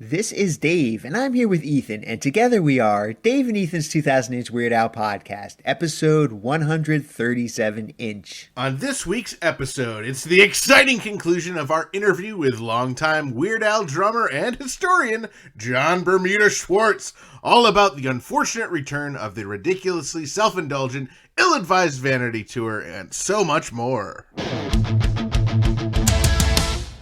This is Dave, and I'm here with Ethan, and together we are Dave and Ethan's 2000-inch Weird Al podcast, episode 137-inch. On this week's episode, it's the exciting conclusion of our interview with longtime Weird Al drummer and historian John Bermuda Schwartz, all about the unfortunate return of the ridiculously self-indulgent, ill-advised Vanity tour, and so much more.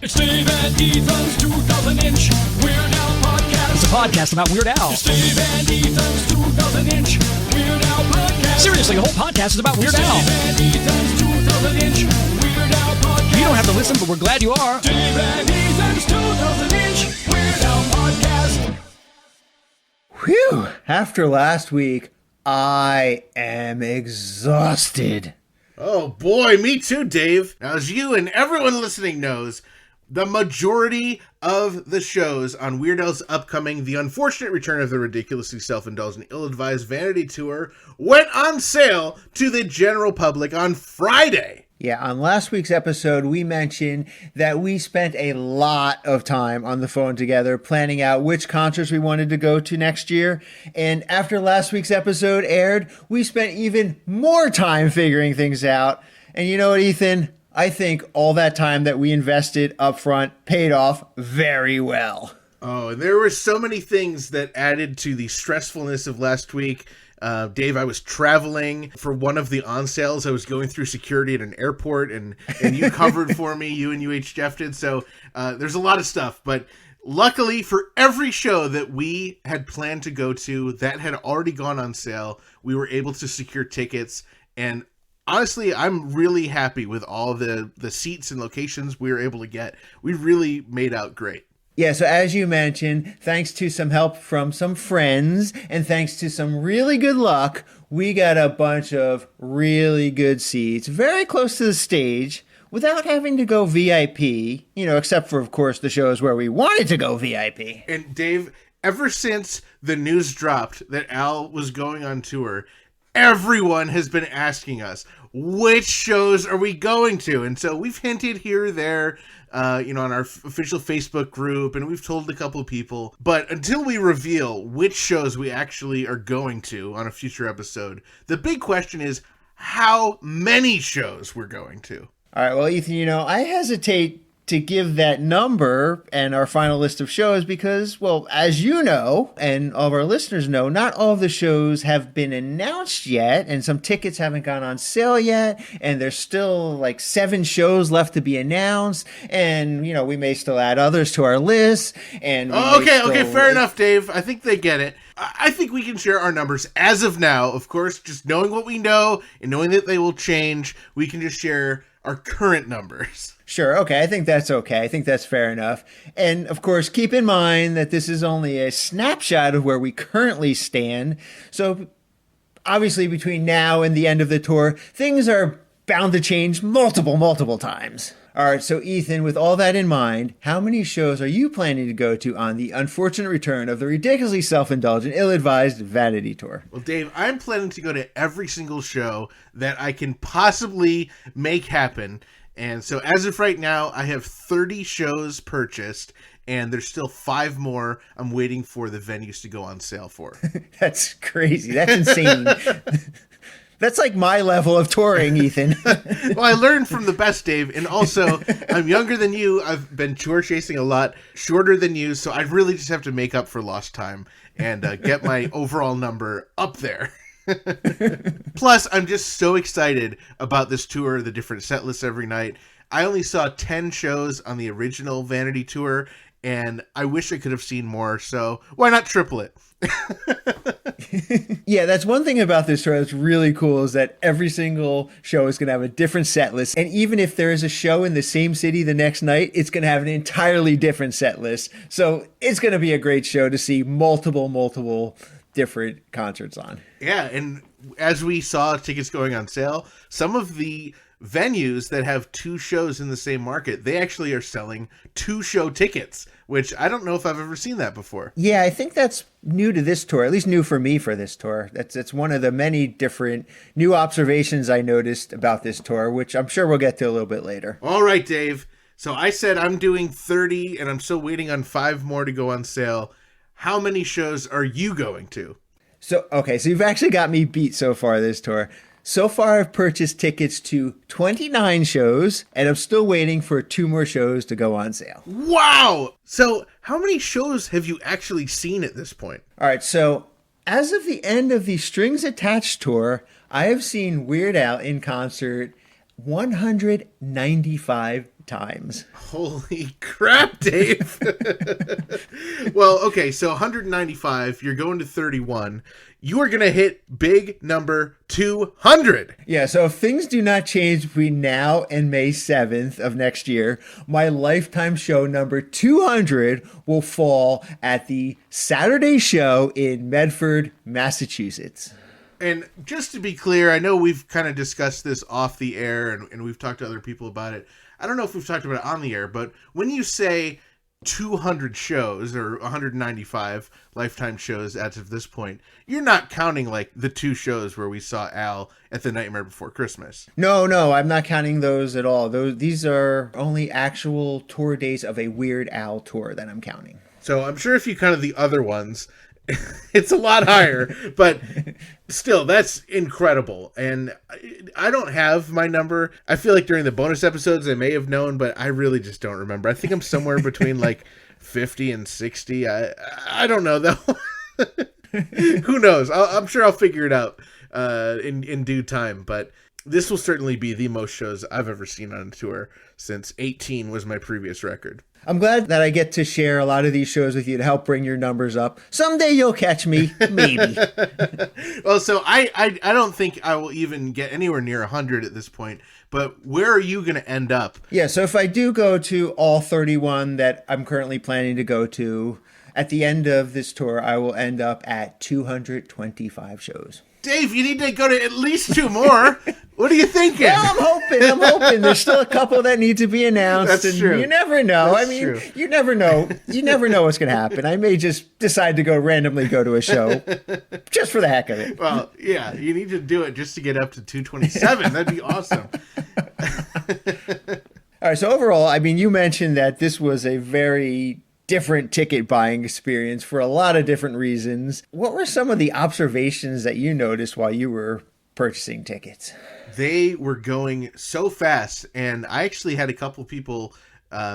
It's Dave and Ethan's 2000-inch Weird Al podcast. It's a podcast about Weird Al. It's Dave and Ethan's 2000-inch Weird Al podcast. Seriously, the whole podcast is about Weird It's Al. Dave and Ethan's 2000-inch Weird Al podcast. You don't have to listen, but we're glad you are. Dave and Ethan's 2000-inch Weird Al podcast. Whew! After last week, I am exhausted. Oh boy, me too, Dave. Now, as you and everyone listening knows, the majority of the shows on Weird Al's upcoming The Unfortunate Return of the Ridiculously Self-Indulgent Ill-Advised Vanity Tour went on sale to the general public on Friday. Yeah, on last week's episode, we mentioned that we spent a lot of time on the phone together planning out which concerts we wanted to go to next year. And after last week's episode aired, we spent even more time figuring things out. And you know what, Ethan? I think all that time that we invested up front paid off very well. Oh, and there were so many things that added to the stressfulness of last week. Dave, I was traveling for one of the on sales. I was going through security at an airport, and you covered for me. You and UH Jeff did. So there's a lot of stuff. But luckily, for every show that we had planned to go to that had already gone on sale, we were able to secure tickets. And honestly, I'm really happy with all the seats and locations we were able to get. We really made out great. Yeah, so as you mentioned, thanks to some help from some friends and thanks to some really good luck, we got a bunch of really good seats very close to the stage without having to go VIP, except for, of course, the shows where we wanted to go VIP. And Dave, ever since the news dropped that Al was going on tour, everyone has been asking us, which shows are we going to? And so we've hinted here or there, on our official Facebook group, and we've told a couple of people. But until we reveal which shows we actually are going to on a future episode, the big question is how many shows we're going to. All right, well, Ethan, I hesitate to give that number and our final list of shows because, well, as you know, and all of our listeners know, not all of the shows have been announced yet, and some tickets haven't gone on sale yet, and there's still like 7 shows left to be announced, and, we may still add others to our list, and... Okay, fair enough, Dave. I think they get it. I think we can share our numbers as of now. Of course, just knowing what we know and knowing that they will change, we can just share our current numbers. Sure, okay, I think that's okay. I think that's fair enough. And, of course, keep in mind that this is only a snapshot of where we currently stand. So, obviously, between now and the end of the tour, things are bound to change multiple times. All right, so, Ethan, with all that in mind, how many shows are you planning to go to on the unfortunate return of the ridiculously self-indulgent, ill-advised Vanity tour? Well, Dave, I'm planning to go to every single show that I can possibly make happen. And so as of right now, I have 30 shows purchased, and there's still 5 more I'm waiting for the venues to go on sale for. That's crazy. That's insane. That's like my level of touring, Ethan. Well, I learned from the best, Dave. And also, I'm younger than you. I've been tour chasing a lot shorter than you. So I really just have to make up for lost time and get my overall number up there. Plus, I'm just so excited about this tour, the different set lists every night. I only saw 10 shows on the original Vanity tour, and I wish I could have seen more, so why not triple it? Yeah, that's one thing about this tour that's really cool is that every single show is going to have a different set list. And even if there is a show in the same city the next night, it's going to have an entirely different set list. So it's going to be a great show to see multiple different concerts on. Yeah, and as we saw tickets going on sale, some of the venues that have 2 shows in the same market, they actually are selling 2 show tickets, which I don't know if I've ever seen that before. Yeah, I think that's new to this tour, at least new for me for this tour. That's one of the many different new observations I noticed about this tour, which I'm sure we'll get to a little bit later. All right, Dave. So I said I'm doing 30, and I'm still waiting on 5 more to go on sale. How many shows are you going to? So you've actually got me beat so far this tour. So far, I've purchased tickets to 29 shows, and I'm still waiting for 2 more shows to go on sale. Wow! So how many shows have you actually seen at this point? All right, so as of the end of the Strings Attached tour, I have seen Weird Al in concert 195 times. Holy crap, Dave. Well, okay, so 195, you're going to 31. You are going to hit big number 200. Yeah, so if things do not change between now and May 7th of next year, my lifetime show number 200 will fall at the Saturday show in Medford, Massachusetts. And just to be clear, I know we've kind of discussed this off the air and we've talked to other people about it. I don't know if we've talked about it on the air, but when you say 200 shows or 195 lifetime shows as of this point, you're not counting like the 2 shows where we saw Al at the Nightmare Before Christmas. No, I'm not counting those at all. These are only actual tour days of a Weird Al tour that I'm counting. So I'm sure if you counted the other ones, it's a lot higher, but still, that's incredible. And I don't have my number. I feel like during the bonus episodes, I may have known, but I really just don't remember. I think I'm somewhere between like 50 and 60. I don't know, though. Who knows? I'm sure I'll figure it out in due time, but this will certainly be the most shows I've ever seen on a tour since 18 was my previous record. I'm glad that I get to share a lot of these shows with you to help bring your numbers up. Someday you'll catch me, maybe. Well, so I don't think I will even get anywhere near 100 at this point, but where are you going to end up? Yeah, so if I do go to all 31 that I'm currently planning to go to, at the end of this tour, I will end up at 225 shows. Dave, you need to go to at least 2 more. What are you thinking? Well, I'm hoping. There's still a couple that need to be announced. That's true. You never know. That's true. You never know. You never know what's going to happen. I may just decide to randomly go to a show just for the heck of it. Well, yeah, you need to do it just to get up to 227. That'd be awesome. All right, so overall, you mentioned that this was a very different ticket buying experience for a lot of different reasons. What were some of the observations that you noticed while you were purchasing tickets? They were going so fast, and I actually had a couple people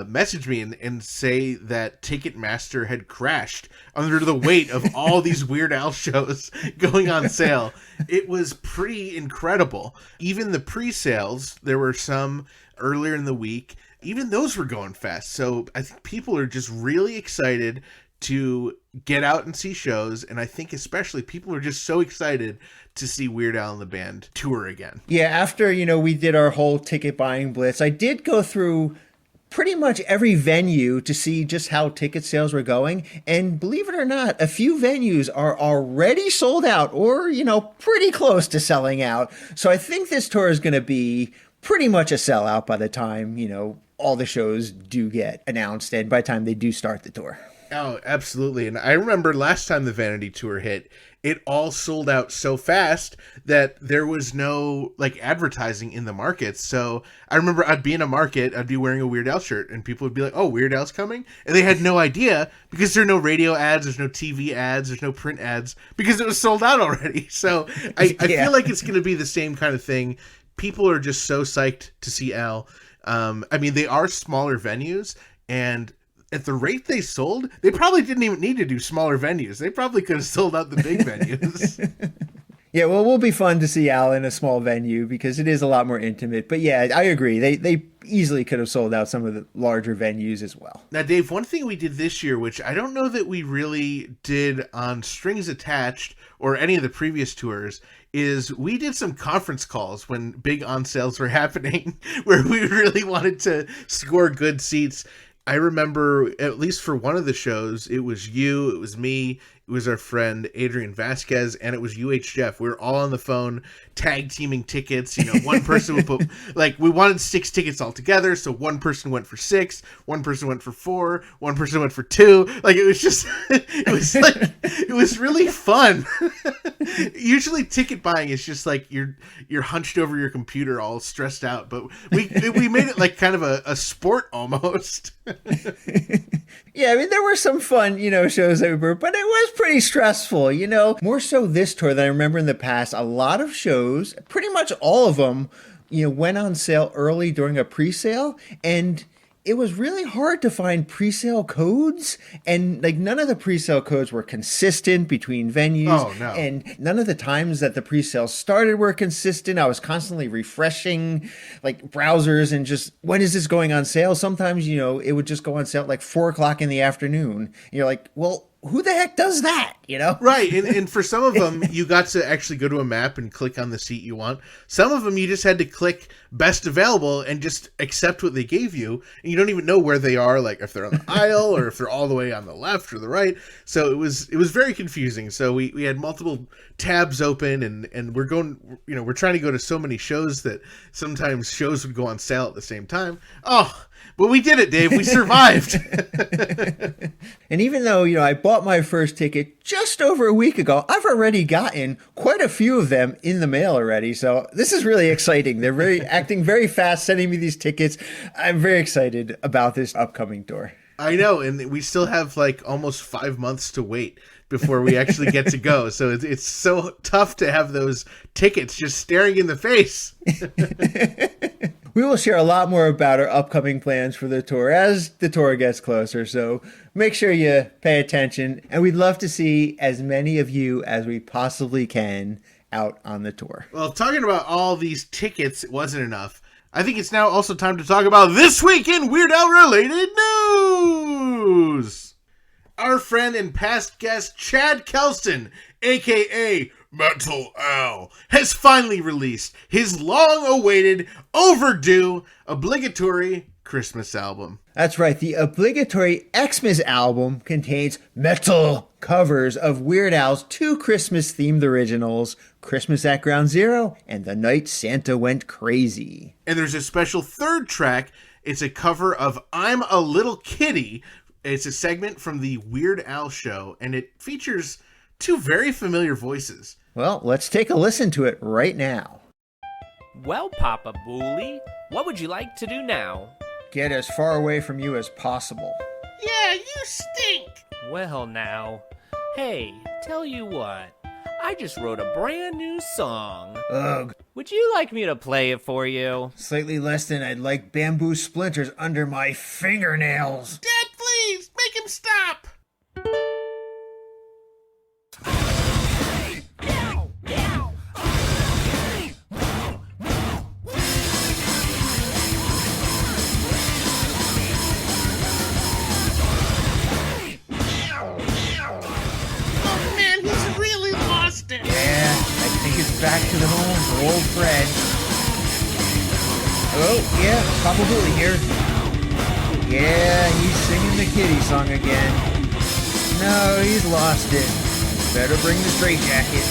message me and say that Ticketmaster had crashed under the weight of all these Weird Al shows going on sale. It was pretty incredible. Even the pre-sales, there were some earlier in the week, even those were going fast. So I think people are just really excited to get out and see shows, and I think especially people are just so excited to see Weird Al and the band tour again. Yeah, after, we did our whole ticket buying blitz, I did go through pretty much every venue to see just how ticket sales were going. And believe it or not, a few venues are already sold out or, pretty close to selling out. So I think this tour is going to be pretty much a sellout by the time, all the shows do get announced and by the time they do start the tour. Oh, absolutely. And I remember last time the Vanity tour hit, it all sold out so fast that there was no advertising in the markets. So I remember I'd be in a market, I'd be wearing a Weird Al shirt, and people would be like, "Oh, Weird Al's coming?" And they had no idea because there are no radio ads, there's no TV ads, there's no print ads because it was sold out already. So I feel like it's going to be the same kind of thing. People are just so psyched to see Al. They are smaller venues, and at the rate they sold, they probably didn't even need to do smaller venues. They probably could have sold out the big venues. Yeah, well, it will be fun to see Al in a small venue because it is a lot more intimate. But yeah, I agree. They easily could have sold out some of the larger venues as well. Now, Dave, one thing we did this year, which I don't know that we really did on Strings Attached or any of the previous tours, is we did some conference calls when big on sales were happening where we really wanted to score good seats. I remember, at least for one of the shows, it was you, it was me, it was our friend Adrian Vasquez, and it was UH Jeff. We were all on the phone, tag teaming tickets. One person would put, we wanted 6 tickets all together, so one person went for 6, one person went for 4, one person went for 2. It was just, it was really fun. Usually ticket buying is just you're hunched over your computer all stressed out, but we made it kind of a sport almost. Yeah, I mean, there were some fun, shows that we were, but it was pretty stressful, More so this tour than I remember in the past. A lot of shows, pretty much all of them, went on sale early during a pre-sale, and it was really hard to find pre-sale codes, and none of the pre-sale codes were consistent between venues. Oh, no. And none of the times that the pre-sale started were consistent. I was constantly refreshing browsers and just, when is this going on sale? Sometimes, it would just go on sale at 4:00 in the afternoon. And you're like, well, who the heck does that? Right. And for some of them, you got to actually go to a map and click on the seat you want. Some of them, you just had to click best available and just accept what they gave you. And you don't even know where they are, if they're on the aisle or if they're all the way on the left or the right. So it was very confusing. So we had multiple tabs open, and we're going, we're trying to go to so many shows that sometimes shows would go on sale at the same time. Oh, but we did it, Dave. We survived. And even though, I bought my first ticket just over a week ago, I've already gotten quite a few of them in the mail already. So this is really exciting. They're acting very fast, sending me these tickets. I'm very excited about this upcoming tour. I know. And we still have almost 5 months to wait before we actually get to go. So it's so tough to have those tickets just staring in the face. We will share a lot more about our upcoming plans for the tour as the tour gets closer, so make sure you pay attention, and we'd love to see as many of you as we possibly can out on the tour. Well, talking about all these tickets wasn't enough. I think it's now also time to talk about This Week in Weird Al related news! Our friend and past guest Chad Kelston, a.k.a. Metal Al, has finally released his long-awaited, overdue, obligatory Christmas album. That's right, the Obligatory Xmas album contains metal covers of Weird Al's 2 Christmas-themed originals, Christmas at Ground Zero and The Night Santa Went Crazy. And there's a special third track. It's a cover of I'm a Little Kitty. It's a segment from the Weird Al show, and it features 2 very familiar voices. Well, let's take a listen to it right now. Well, Papa Booley, what would you like to do now? Get as far away from you as possible. Yeah, you stink! Well, now. Hey, tell you what. I just wrote a brand new song. Ugh. Would you like me to play it for you? Slightly less than I'd like bamboo splinters under my fingernails. Dad, please, make him stop! Back to the home for old Fred. Oh, yeah, Papa Booley here. Yeah, he's singing the kitty song again. No, he's lost it. Better bring the straitjacket.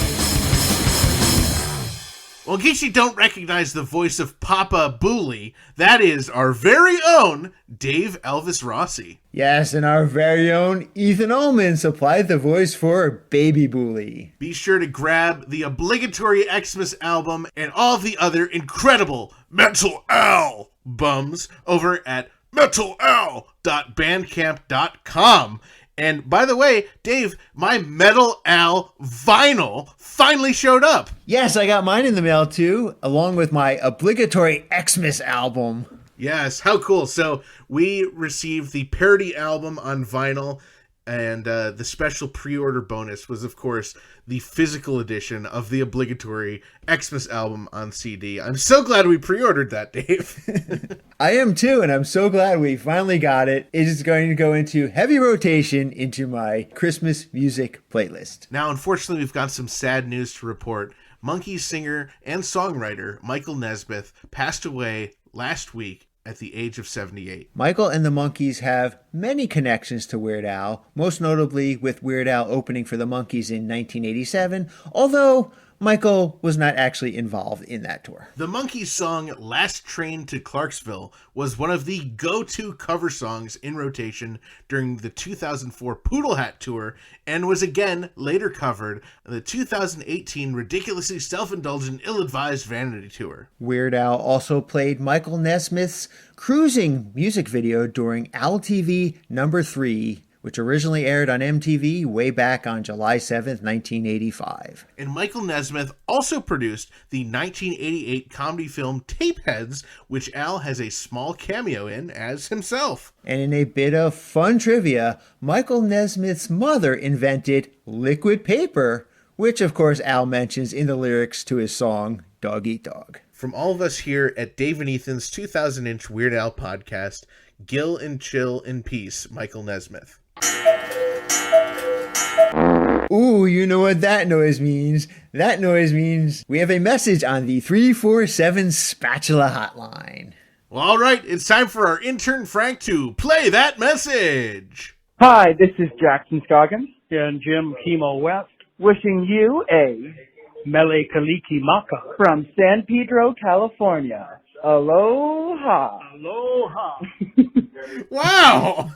Well, in case you don't recognize the voice of Papa Booley, that is our very own Dave Elvis Rossi. Yes, and our very own Ethan Ullman supplied the voice for Baby Booley. Be sure to grab the Obligatory Xmas album and all the other incredible Metal Al bums over at metalalbandcamp.com. And by the way, Dave, my Metal Al vinyl finally showed up. Yes, I got mine in the mail too, along with my Obligatory Xmas album. Yes, how cool. So we received the parody album on vinyl, and the special pre-order bonus was, of course, the physical edition of the Obligatory Xmas album on CD. I'm so glad we pre-ordered that, Dave. I am too, and I'm so glad we finally got it. It is going to go into heavy rotation into my Christmas music playlist. Now, unfortunately, we've got some sad news to report. Monkees singer and songwriter Michael Nesmeth passed away last week at the age of 78. Michael and the Monkees have many connections to Weird Al, most notably with Weird Al opening for the Monkees in 1987, although Michael was not actually involved in that tour. The Monkees' song Last Train to Clarksville was one of the go-to cover songs in rotation during the 2004 Poodle Hat tour and was again later covered on the 2018 ridiculously self-indulgent ill-advised Vanity tour. Weird Al also played Michael Nesmeth's Cruising music video during Al TV number 3, which originally aired on MTV way back on July 7th, 1985. And Michael Nesmeth also produced the 1988 comedy film Tapeheads, which Al has a small cameo in as himself. And in a bit of fun trivia, Michael Nesmith's mother invented liquid paper, which of course Al mentions in the lyrics to his song Dog Eat Dog. From all of us here at Dave and Ethan's 2000-inch Weird Al podcast, Gill and chill in peace, Michael Nesmeth. Ooh, you know what that noise means. That noise means we have a message on the 347 Spatula Hotline. Well, all right, it's time for our intern Frank to play that message. Hi, this is Jackson Scoggins and Jim Kimo West wishing you a Mele Kaliki Maka from San Pedro, California. Aloha. Aloha. Wow.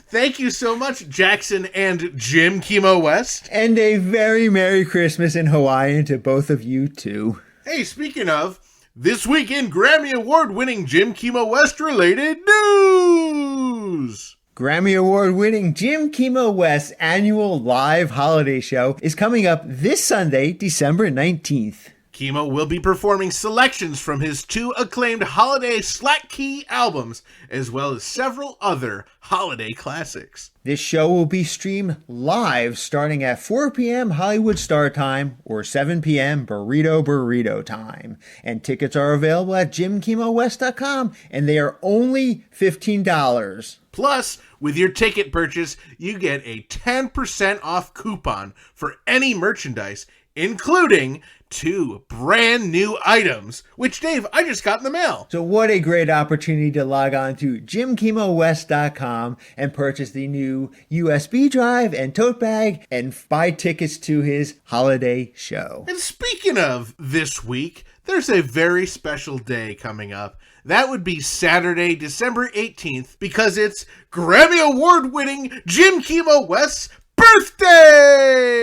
Thank you so much, Jackson and Jim Kimo West. And a very Merry Christmas in Hawaiian to both of you, too. Hey, speaking of, this week in Grammy Award-winning Jim Kimo West-related news. Grammy Award-winning Jim Kimo West's annual live holiday show is coming up this Sunday, December 19th. Kimo will be performing selections from his 2 acclaimed holiday slack key albums, as well as several other holiday classics. This show will be streamed live starting at 4 p.m. Hollywood Star Time or 7 p.m. Burrito Time. And tickets are available at jimkimowest.com, and they are only $15. Plus, with your ticket purchase, you get a 10% off coupon for any merchandise, including 2 brand new items, which, Dave, I just got in the mail. So what a great opportunity to log on to jimkimowest.com and purchase the new USB drive and tote bag and buy tickets to his holiday show. And speaking of this week, there's a very special day coming up. That would be Saturday, December 18th, because it's Grammy Award-winning Jim Kimo West's birthday!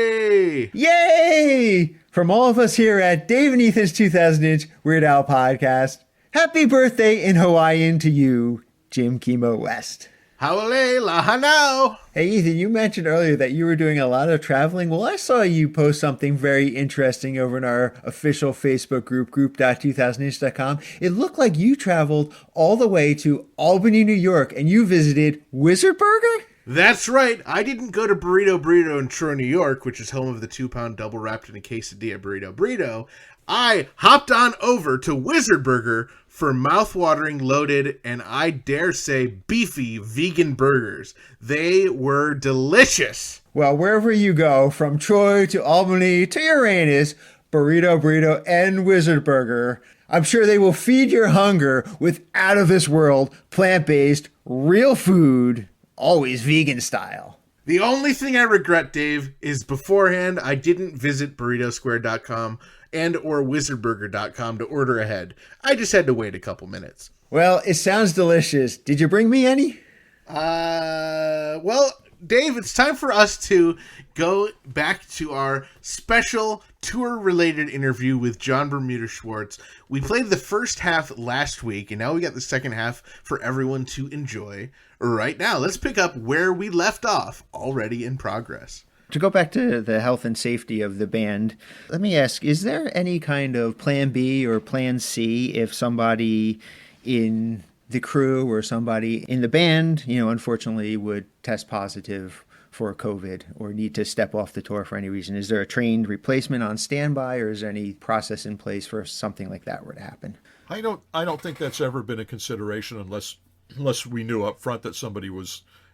Yay! From all of us here at Dave and Ethan's 2000-inch Weird Al podcast, happy birthday in Hawaiian to you, Jim Kimo West. Haole lahanau! Hey Ethan, you mentioned earlier that you were doing a lot of traveling. Well, I saw you post something very interesting over in our official Facebook group, group.2000inch.com. It looked like you traveled all the way to Albany, New York, and you visited Wizard Burger? That's right. I didn't go to Burrito in Troy, New York, which is home of the 2-pound double wrapped in a quesadilla burrito. I hopped on over to Wizard Burger for mouth-watering, loaded, and I dare say beefy vegan burgers. They were delicious. Well, wherever you go, from Troy to Albany to Uranus, Burrito, and Wizard Burger, I'm sure they will feed your hunger with out-of-this-world, plant-based, real food, always vegan style. The only thing I regret, Dave, is beforehand I didn't visit burritosquare.com and or wizardburger.com to order ahead. I just had to wait a couple minutes. Well, it sounds delicious. Did you bring me any? Well, Dave, it's time for us to go back to our special tour-related interview with John Bermuda Schwartz. We played the first half last week, and now we got the second half for everyone to enjoy right now. Let's pick up where we left off, already in progress. To go back to the health and safety of the band, let me ask, is there any kind of plan B or plan C if somebody in the crew or somebody in the band, unfortunately would test positive for COVID or need to step off the tour for any reason? Is there a trained replacement on standby, or is there any process in place for something like that were to happen? I don't think that's ever been a consideration unless we knew up front that somebody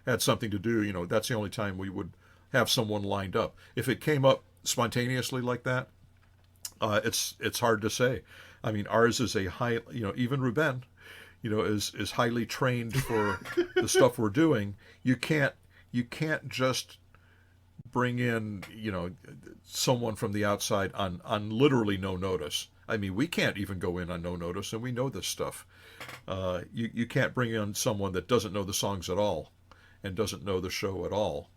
had something to do. That's the only time we would have someone lined up. If it came up spontaneously like that, it's hard to say. I mean, ours is a high, even Ruben, is highly trained for the stuff we're doing, you can't just bring in, someone from the outside on literally no notice. I mean, we can't even go in on no notice, and we know this stuff. You can't bring in someone that doesn't know the songs at all, and doesn't know the show at all,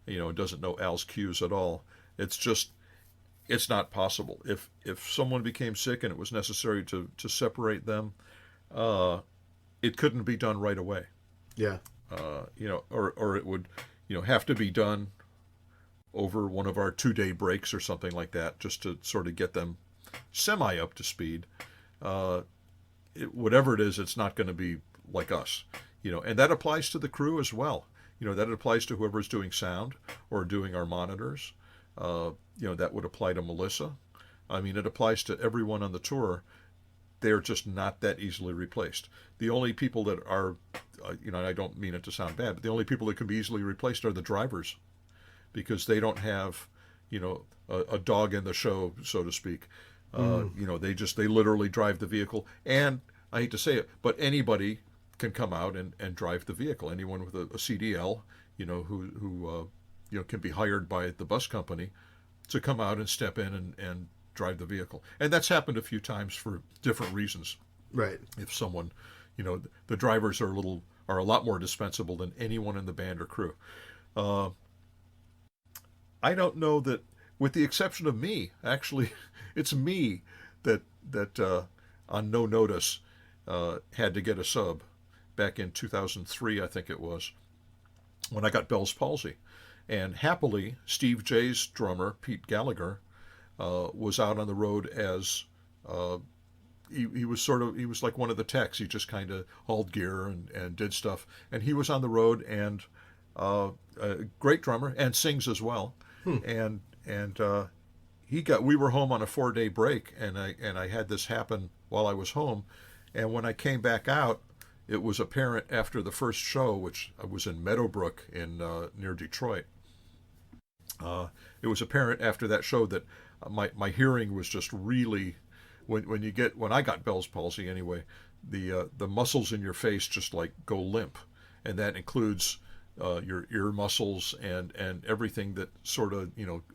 and doesn't know Al's cues at all. It's not possible. If someone became sick and it was necessary to separate them, it couldn't be done right away. Yeah. Or it would, have to be done over one of our 2-day breaks or something like that, just to sort of get them semi up to speed. Whatever it is, it's not going to be like us, and that applies to the crew as well. That applies to whoever's doing sound or doing our monitors. That would apply to Melissa. I mean, it applies to everyone on the tour. They're just not that easily replaced. The only people that are, I don't mean it to sound bad, but the only people that can be easily replaced are the drivers, because they don't have, a dog in the show, so to speak. They literally drive the vehicle. And I hate to say it, but anybody can come out and drive the vehicle. Anyone with a CDL, who can be hired by the bus company to come out and step in and drive the vehicle. And that's happened a few times for different reasons. Right. If someone, the drivers are a lot more dispensable than anyone in the band or crew. I don't know that, with the exception of me, actually, it's me that on no notice had to get a sub back in 2003, I think it was, when I got Bell's palsy. And happily, Steve J's drummer, Pete Gallagher, was out on the road as he was like one of the techs. He just kind of hauled gear and did stuff. And he was on the road, and a great drummer, and sings as well. And we were home on a 4-day break, and I had this happen while I was home. And when I came back out, it was apparent after the first show, which I was in Meadowbrook near Detroit. It was apparent after that show that my hearing was just really, when I got Bell's palsy anyway, the muscles in your face just like go limp, and that includes your ear muscles and everything that sort of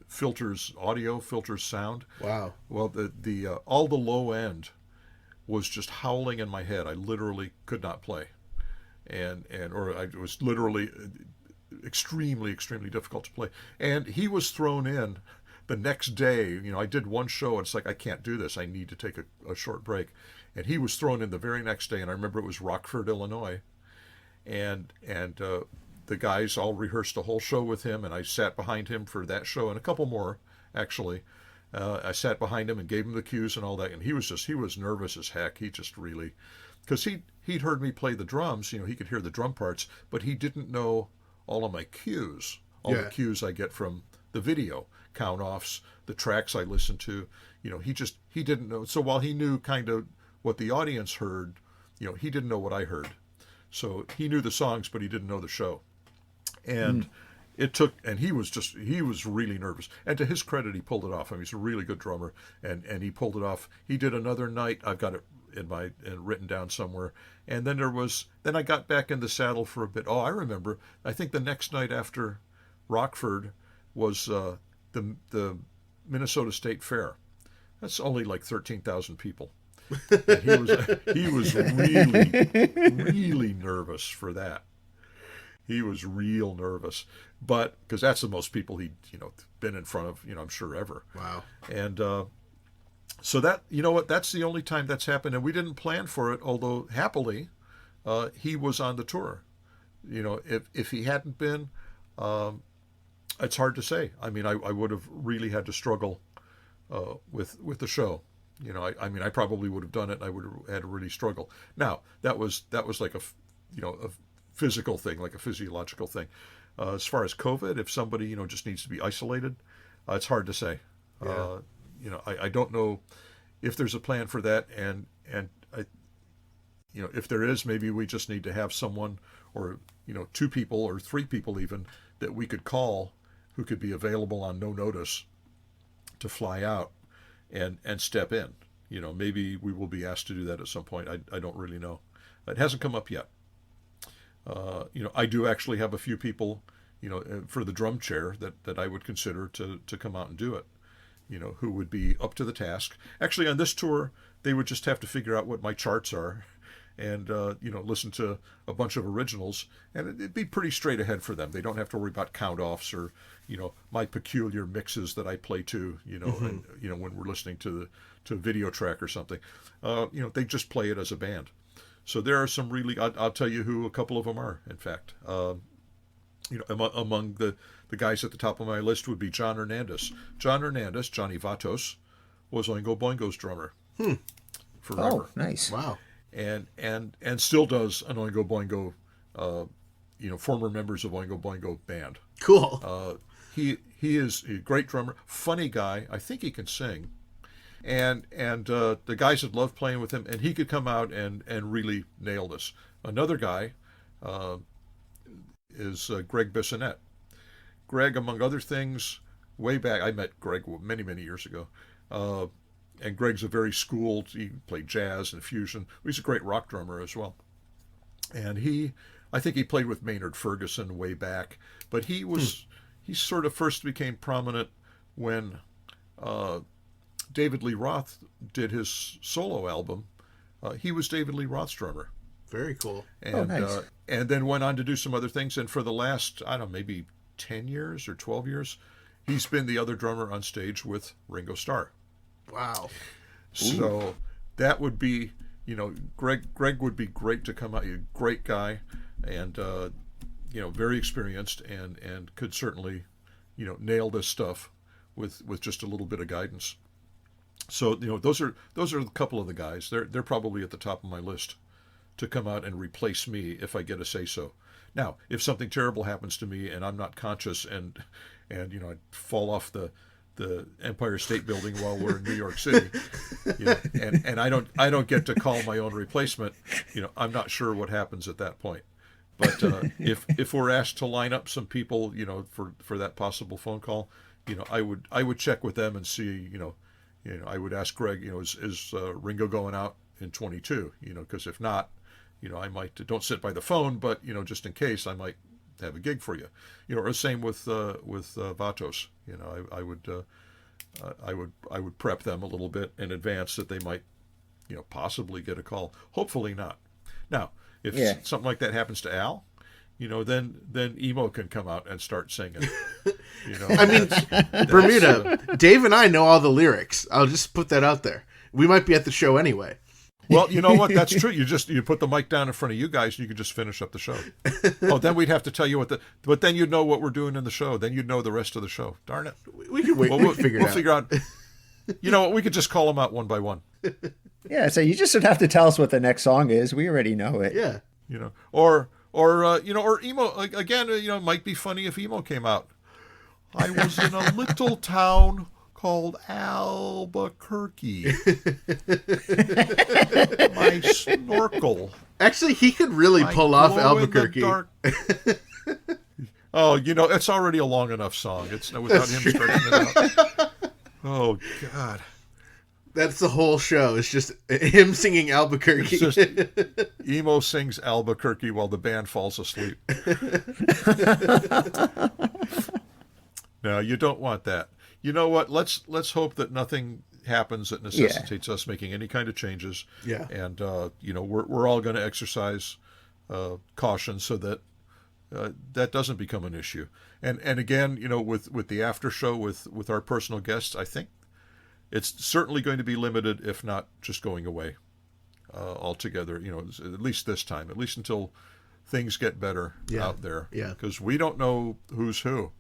filters audio, filters sound. Wow. Well, the all the low end was just howling in my head. I literally could not play, or I was literally extremely difficult to play. And he was thrown in the next day. I did one show, and it's like, I can't do this, I need to take a short break. And he was thrown in the very next day, and I remember it was Rockford, Illinois, and the guys all rehearsed the whole show with him, and I sat behind him for that show and a couple more, actually. I sat behind him and gave him the cues and all that, and he was nervous as heck. He just really, because he'd heard me play the drums, he could hear the drum parts, but he didn't know all of my cues, the cues I get from the video, count-offs, the tracks I listened to. He didn't know. So while he knew kind of what the audience heard, he didn't know what I heard. So he knew the songs, but he didn't know the show. And he was really nervous. And to his credit, he pulled it off. I mean, he's a really good drummer, and he pulled it off. He did another night. I've got it written down somewhere. And then I got back in the saddle for a bit. Oh, I remember. I think the next night after Rockford was the Minnesota State Fair. That's only like 13,000 people. And he was really nervous for that. He was real nervous, but because that's the most people he'd been in front of, I'm sure, ever. Wow. And so that, that's the only time that's happened, and we didn't plan for it. Although happily, he was on the tour. If he hadn't been, it's hard to say. I mean, I would have really had to struggle with the show. I probably would have done it, and I would have had to really struggle. Now, that was like a physical thing, like a physiological thing. As far as COVID, if somebody, just needs to be isolated, it's hard to say. Yeah. I don't know if there's a plan for that, and I, if there is, maybe we just need to have someone, or 2 people or 3 people even, that we could call, who could be available on no notice to fly out and step in. Maybe we will be asked to do that at some point. I don't really know. It hasn't come up yet. I do actually have a few people, for the drum chair that I would consider to come out and do it, who would be up to the task. Actually, on this tour, they would just have to figure out what my charts are and, listen to a bunch of originals, and it'd be pretty straight ahead for them. They don't have to worry about count-offs or, my peculiar mixes that I play to, and, when we're listening to a video track or something. They just play it as a band. So there are some really, I'll tell you who a couple of them are, in fact. Among the guys at the top of my list would be John Hernandez. John Hernandez, Johnny Vatos, was Oingo Boingo's drummer. Forever. Oh, nice. Wow. And still does an Oingo Boingo, former members of Oingo Boingo band. Cool. He is a great drummer, funny guy. I think he can sing. And the guys that love playing with him, and he could come out and really nail this. Another guy is Greg Bissonette. Greg, among other things, way back, I met Greg many, many years ago. And Greg's a very schooled, he played jazz and fusion. He's a great rock drummer as well. And I think he played with Maynard Ferguson way back. But he sort of first became prominent when David Lee Roth did his solo album. He was David Lee Roth's drummer. Very cool. And, nice. And then went on to do some other things. And for the last, I don't know, maybe 10 years or 12 years, he's been the other drummer on stage with Ringo Starr. Wow. So that would be, Greg would be great to come out. He's a great guy and, very experienced and could certainly, nail this stuff with just a little bit of guidance. So, those are a couple of the guys. They're probably at the top of my list to come out and replace me if I get a say so. Now, if something terrible happens to me and I'm not conscious and I fall off the Empire State Building while we're in New York City, and I don't get to call my own replacement, I'm not sure what happens at that point. But if we're asked to line up some people, for that possible phone call, I would check with them and see, I would ask Greg, is Ringo going out in 22? Because if not, I might, don't sit by the phone, but just in case, I might have a gig for you. Or same with Vatos. I would prep them a little bit in advance that they might, possibly get a call. Hopefully not. Now, if something like that happens to Al, then Emo can come out and start singing. I mean, Bermuda, Dave and I know all the lyrics. I'll just put that out there. We might be at the show anyway. Well, you know what? That's true. You put the mic down in front of you guys, and you can just finish up the show. Oh, then we'd have to tell you but then you'd know what we're doing in the show. Then you'd know the rest of the show. Darn it. We could wait. Well, we'll figure out. You know what? We could just call them out one by one. Yeah, so you just would have to tell us what the next song is. We already know it. Yeah. Or Emo again. It might be funny if Emo came out. I was in a little town called Albuquerque. My snorkel. Actually, he could really pull off Albuquerque. Oh, it's already a long enough song. It's without him starting it out. Oh God. That's the whole show. It's just him singing Albuquerque. It's just Emo sings Albuquerque while the band falls asleep. No, you don't want that. You know what? Let's hope that nothing happens that necessitates us making any kind of changes. Yeah. And we're all going to exercise caution so that that doesn't become an issue. And again, with the after show with our personal guests, I think it's certainly going to be limited, if not just going away altogether. At least this time, at least until things get better out there. Yeah. Because we don't know who's who.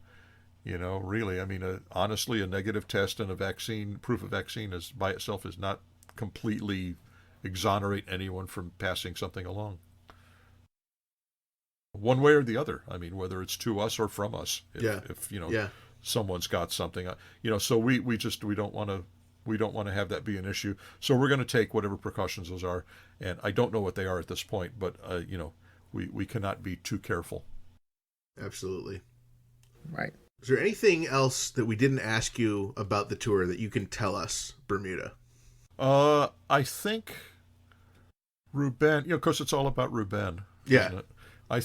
Really, I mean, honestly, a negative test and proof of vaccine is by itself is not completely exonerate anyone from passing something along. One way or the other. I mean, whether it's to us or from us. If someone's got something, so we don't want to have that be an issue. So we're going to take whatever precautions those are. And I don't know what they are at this point, but, we cannot be too careful. Absolutely. Right. Is there anything else that we didn't ask you about the tour that you can tell us, Bermuda? I think Ruben, of course, it's all about Ruben. Yeah. Isn't it? I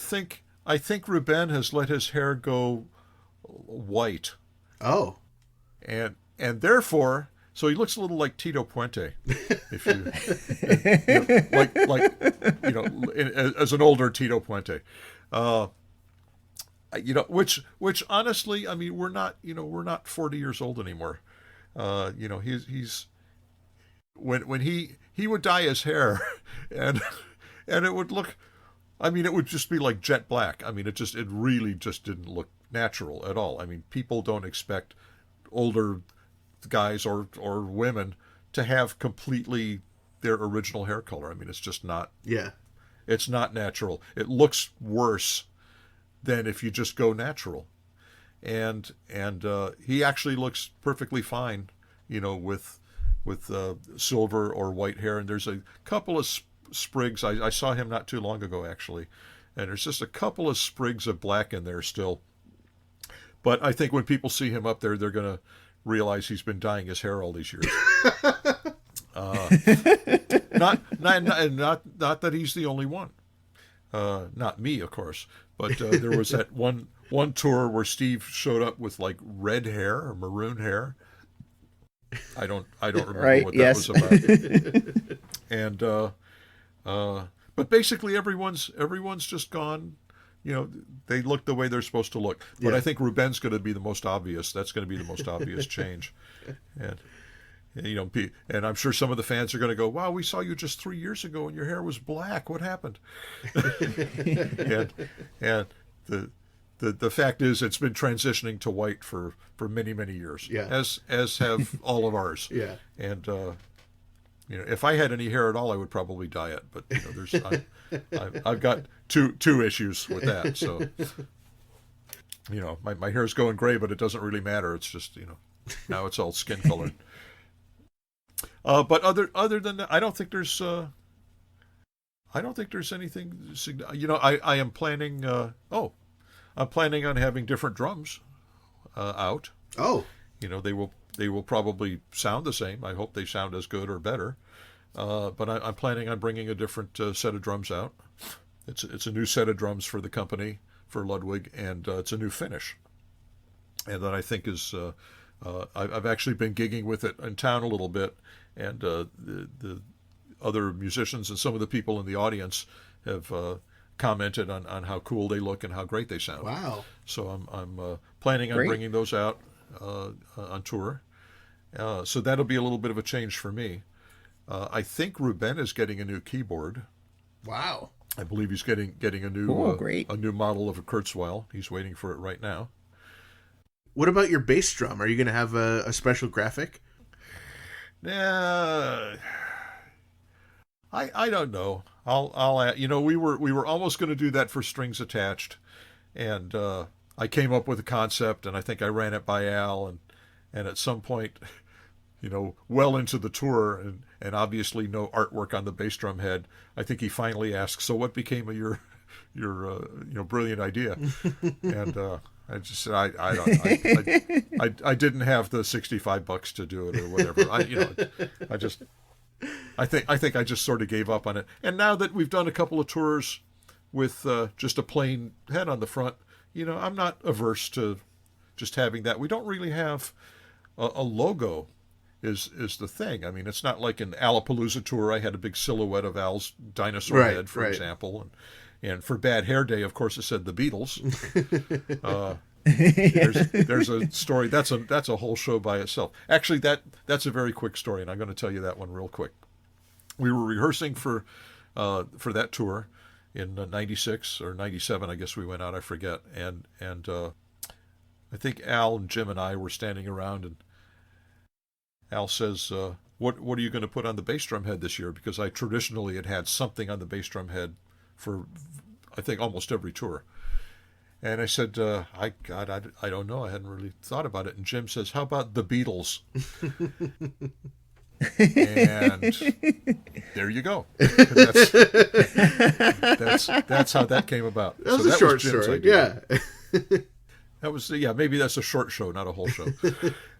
think Ruben has let his hair go white, Oh. and therefore, so he looks a little like Tito Puente, if you, as an older Tito Puente, which honestly, I mean, we're not 40 years old anymore. He's when he would dye his hair, and it would look, I mean, it would just be like jet black. I mean, it really just didn't look natural at all. I mean, people don't expect older guys or women to have completely their original hair color. I mean, it's just not. Yeah. It's not natural. It looks worse than if you just go natural. And he actually looks perfectly fine, with silver or white hair. And there's a couple of sprigs. I saw him not too long ago, actually, and there's just a couple of sprigs of black in there still. But I think when people see him up there, they're going to realize he's been dyeing his hair all these years. Not that he's the only one. Not me, of course. But there was that one tour where Steve showed up with like red hair or maroon hair. I don't remember Right, what yes. that was about. And but basically everyone's just gone. They look the way they're supposed to look. But Yeah. I think Ruben's going to be the most obvious. That's going to be the most obvious change. And and I'm sure some of the fans are going to go, "Wow, we saw you just 3 years ago and your hair was black. What happened?" and the fact is, it's been transitioning to white for many, many years. Yeah. As have all of ours. Yeah. And if I had any hair at all, I would probably dye it. But I've got two issues with that. So my hair's going gray, but it doesn't really matter. It's just now it's all skin colored. But other than that, I don't think there's anything. I am planning. I'm planning on having different drums out. Oh. They will probably sound the same. I hope they sound as good or better. But I'm planning on bringing a different set of drums out. It's a new set of drums for the company, for Ludwig, and it's a new finish. And that I think is I've actually been gigging with it in town a little bit, and the other musicians and some of the people in the audience have commented on how cool they look and how great they sound. Wow. So I'm planning on Great. bringing those out on tour. So that'll be a little bit of a change for me. I think Ruben is getting a new keyboard. Wow. I believe he's getting a new great. a new model of a Kurzweil. He's waiting for it right now. What about your bass drum? Are you going to have a special graphic? I don't know. I'll we were almost going to do that for Strings Attached, and I came up with a concept, and I think I ran it by Al, and at some point, well into the tour, and obviously no artwork on the bass drum head, I think he finally asked, "So what became of your brilliant idea?" And I just said, I didn't have the $65 to do it or whatever. I think I just sort of gave up on it. And now that we've done a couple of tours with just a plain head on the front, I'm not averse to just having that. We don't really have a logo is the thing. I mean, it's not like an Alapalooza tour. I had a big silhouette of Al's dinosaur head, for example. And for Bad Hair Day, of course, it said the Beatles. There's a story that's a whole show by itself. Actually, that's a very quick story, and I'm going to tell you that one real quick. We were rehearsing for that tour in '96 or '97, I guess we went out. I forget. And I think Al and Jim and I were standing around, and Al says, "What are you going to put on the bass drum head this year?" Because I traditionally had something on the bass drum head for, I think, almost every tour. And I said, I don't know. I hadn't really thought about it. And Jim says, "How about the Beatles?" And there you go. That's how that came about. That was a short story. Idea. Yeah. That was maybe that's a short show, not a whole show.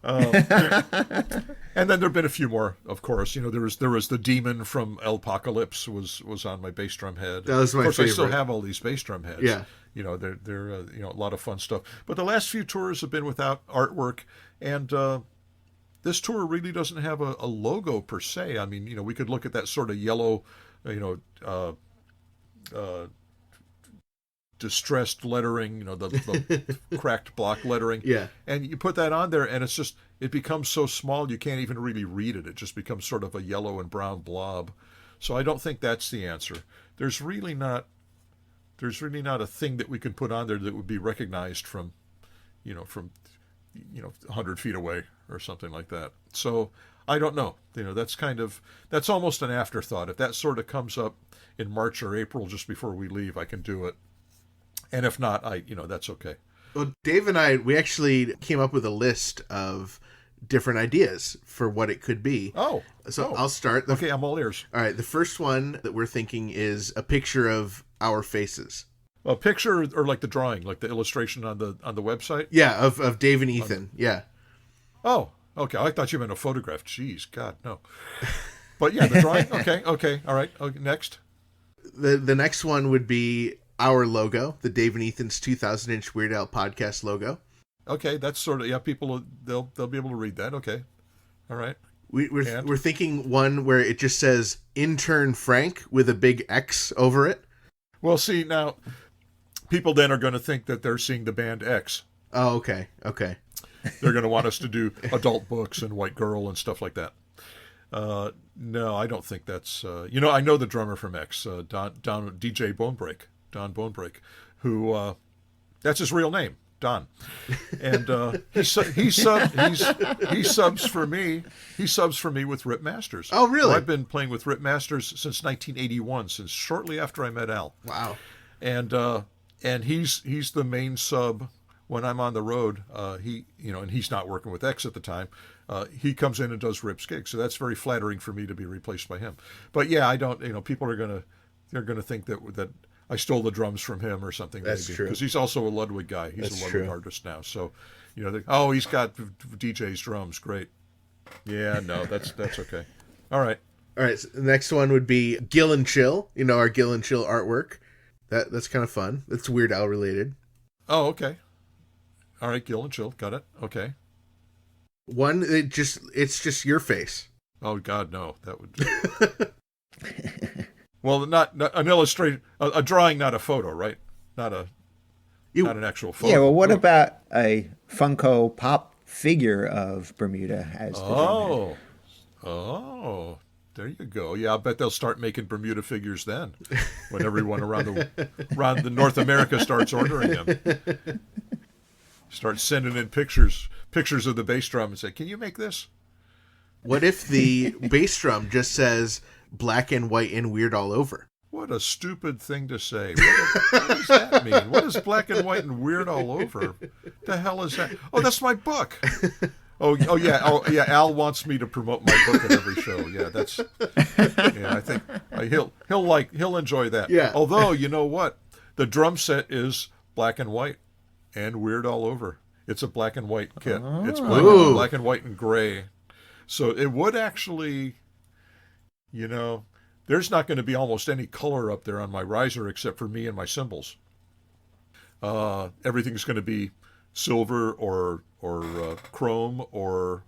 And then there've been a few more, of course. There was the demon from Elpocalypse was on my bass drum head. That was my Of course, favorite. I still have all these bass drum heads. Yeah. They're a lot of fun stuff. But the last few tours have been without artwork, and this tour really doesn't have a logo per se. I mean, we could look at that sort of yellow, distressed lettering, the cracked block lettering. Yeah. And you put that on there, and it becomes so small you can't even really read it. It just becomes sort of a yellow and brown blob. So I don't think that's the answer. There's really not a thing that we can put on there that would be recognized from 100 feet away or something like that. So I don't know. That's almost an afterthought. If that sort of comes up in March or April just before we leave, I can do it. And if not, that's okay. Well, Dave and I, we actually came up with a list of different ideas for what it could be. So I'll start. Okay, I'm all ears. All right, the first one that we're thinking is a picture of our faces. A picture or like the drawing, like the illustration on the website? Yeah, of Dave and Ethan. Yeah. Oh, okay. I thought you meant a photograph. Jeez, God, no. But yeah, the drawing. Okay, all right. Okay, next. The next one would be our logo, the Dave and Ethan's 2,000-inch Weird Al podcast logo. Okay, that's sort of people. They'll be able to read that. Okay, all right. We're thinking one where it just says intern Frank with a big X over it. Well, see now, people then are going to think that they're seeing the band X. Oh, okay. They're going to want us to do adult books and White Girl and stuff like that. No, I don't think that's. I know the drummer from X, DJ Don Bonebreak, who that's his real name, Don, and he subs for me. He subs for me with Rip Masters. Oh, really? I've been playing with Rip Masters since 1981, since shortly after I met Al. Wow. And he's the main sub when I'm on the road. And he's not working with X at the time. He comes in and does Rip's gigs, so that's very flattering for me to be replaced by him. But yeah, I don't. People are gonna think that I stole the drums from him or something. That's maybe, true. Because he's also a Ludwig guy. He's That's a Ludwig true. artist now. So, he's got DJ's drums. Great. Yeah, no, that's okay. All right. All right. So the next one would be Gill and Chill. Our Gill and Chill artwork. That's kind of fun. That's Weird Al related. Oh, okay. All right, Gill and Chill. Got it. Okay. One, it's just your face. Oh God, no, that would. Well, not an illustration, a drawing, not a photo, right? Not an actual photo. Yeah, well, what about a Funko Pop figure of Bermuda as the drumhead? Oh, there you go. Yeah, I bet they'll start making Bermuda figures then, when everyone around the North America starts ordering them. Start sending in pictures of the bass drum and say, "Can you make this?" What if the bass drum just says black and white and weird all over? What a stupid thing to say. What does that mean? What is black and white and weird all over? The hell is that? Oh, that's my book. Oh yeah. Al wants me to promote my book at every show. Yeah, that's. Yeah, I think he'll enjoy that. Yeah. Although you know what, the drum set is black and white and weird all over. It's a black and white kit. It's black and white and gray. So it would actually, there's not going to be almost any color up there on my riser except for me and my cymbals. Everything's going to be silver or chrome or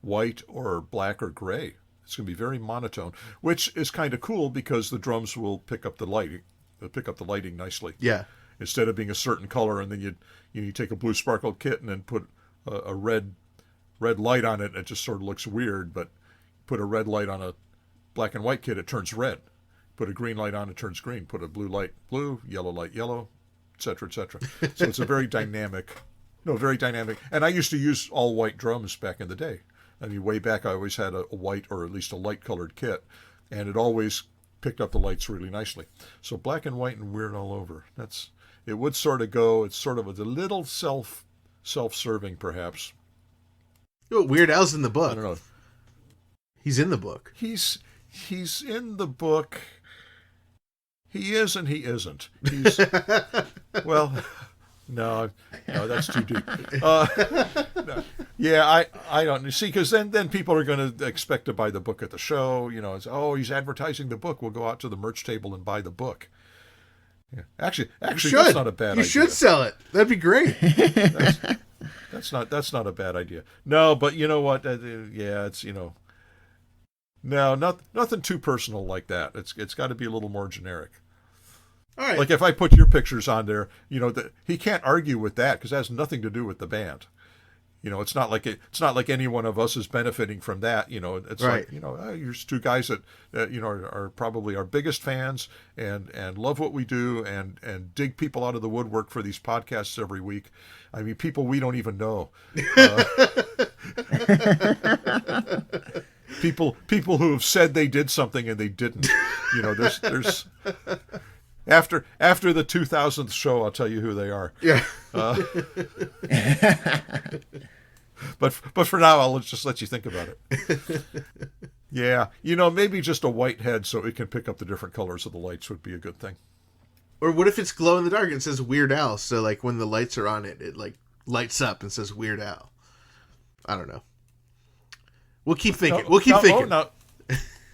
white or black or gray. It's going to be very monotone, which is kind of cool because the drums will pick up the lighting. They'll pick up the lighting nicely. Yeah. Instead of being a certain color, and then you take a blue sparkle kit and then put a red light on it, and it just sort of looks weird. But put a red light on a black and white kit, it turns red. Put a green light on, it turns green. Put a blue light blue, yellow light yellow, etc., etc. So it's a very dynamic. And I used to use all white drums back in the day. I mean, way back, I always had a white or at least a light colored kit, and it always picked up the lights really nicely. So black and white and weird all over. It would sort of go. It's sort of a little self-serving, perhaps. Oh, Weird Al's in the book. I don't know. He's in the book. He's in the book. He is and he isn't. Well, No, that's too deep. No. Yeah, I don't see, because then people are going to expect to buy the book at the show. It's, oh, he's advertising the book. We'll go out to the merch table and buy the book. Yeah. Actually, that's not a bad idea. You should sell it. That'd be great. That's not a bad idea. No, but you know what? Yeah, it's no, nothing too personal like that. It's got to be a little more generic. All right. Like if I put your pictures on there, he can't argue with that because it has nothing to do with the band. It's not like any one of us is benefiting from that. It's right. Like, you're just two guys that are probably our biggest fans and love what we do and dig people out of the woodwork for these podcasts every week. I mean, people we don't even know. People who have said they did something and they didn't. There's after the 2000th show, I'll tell you who they are. Yeah. But for now, I'll just let you think about it. Yeah, maybe just a white head so it can pick up the different colors of the lights would be a good thing. Or what if it's glow in the dark and it says Weird Al? So like when the lights are on it, it like lights up and says Weird Al. I don't know. We'll keep thinking. Thinking.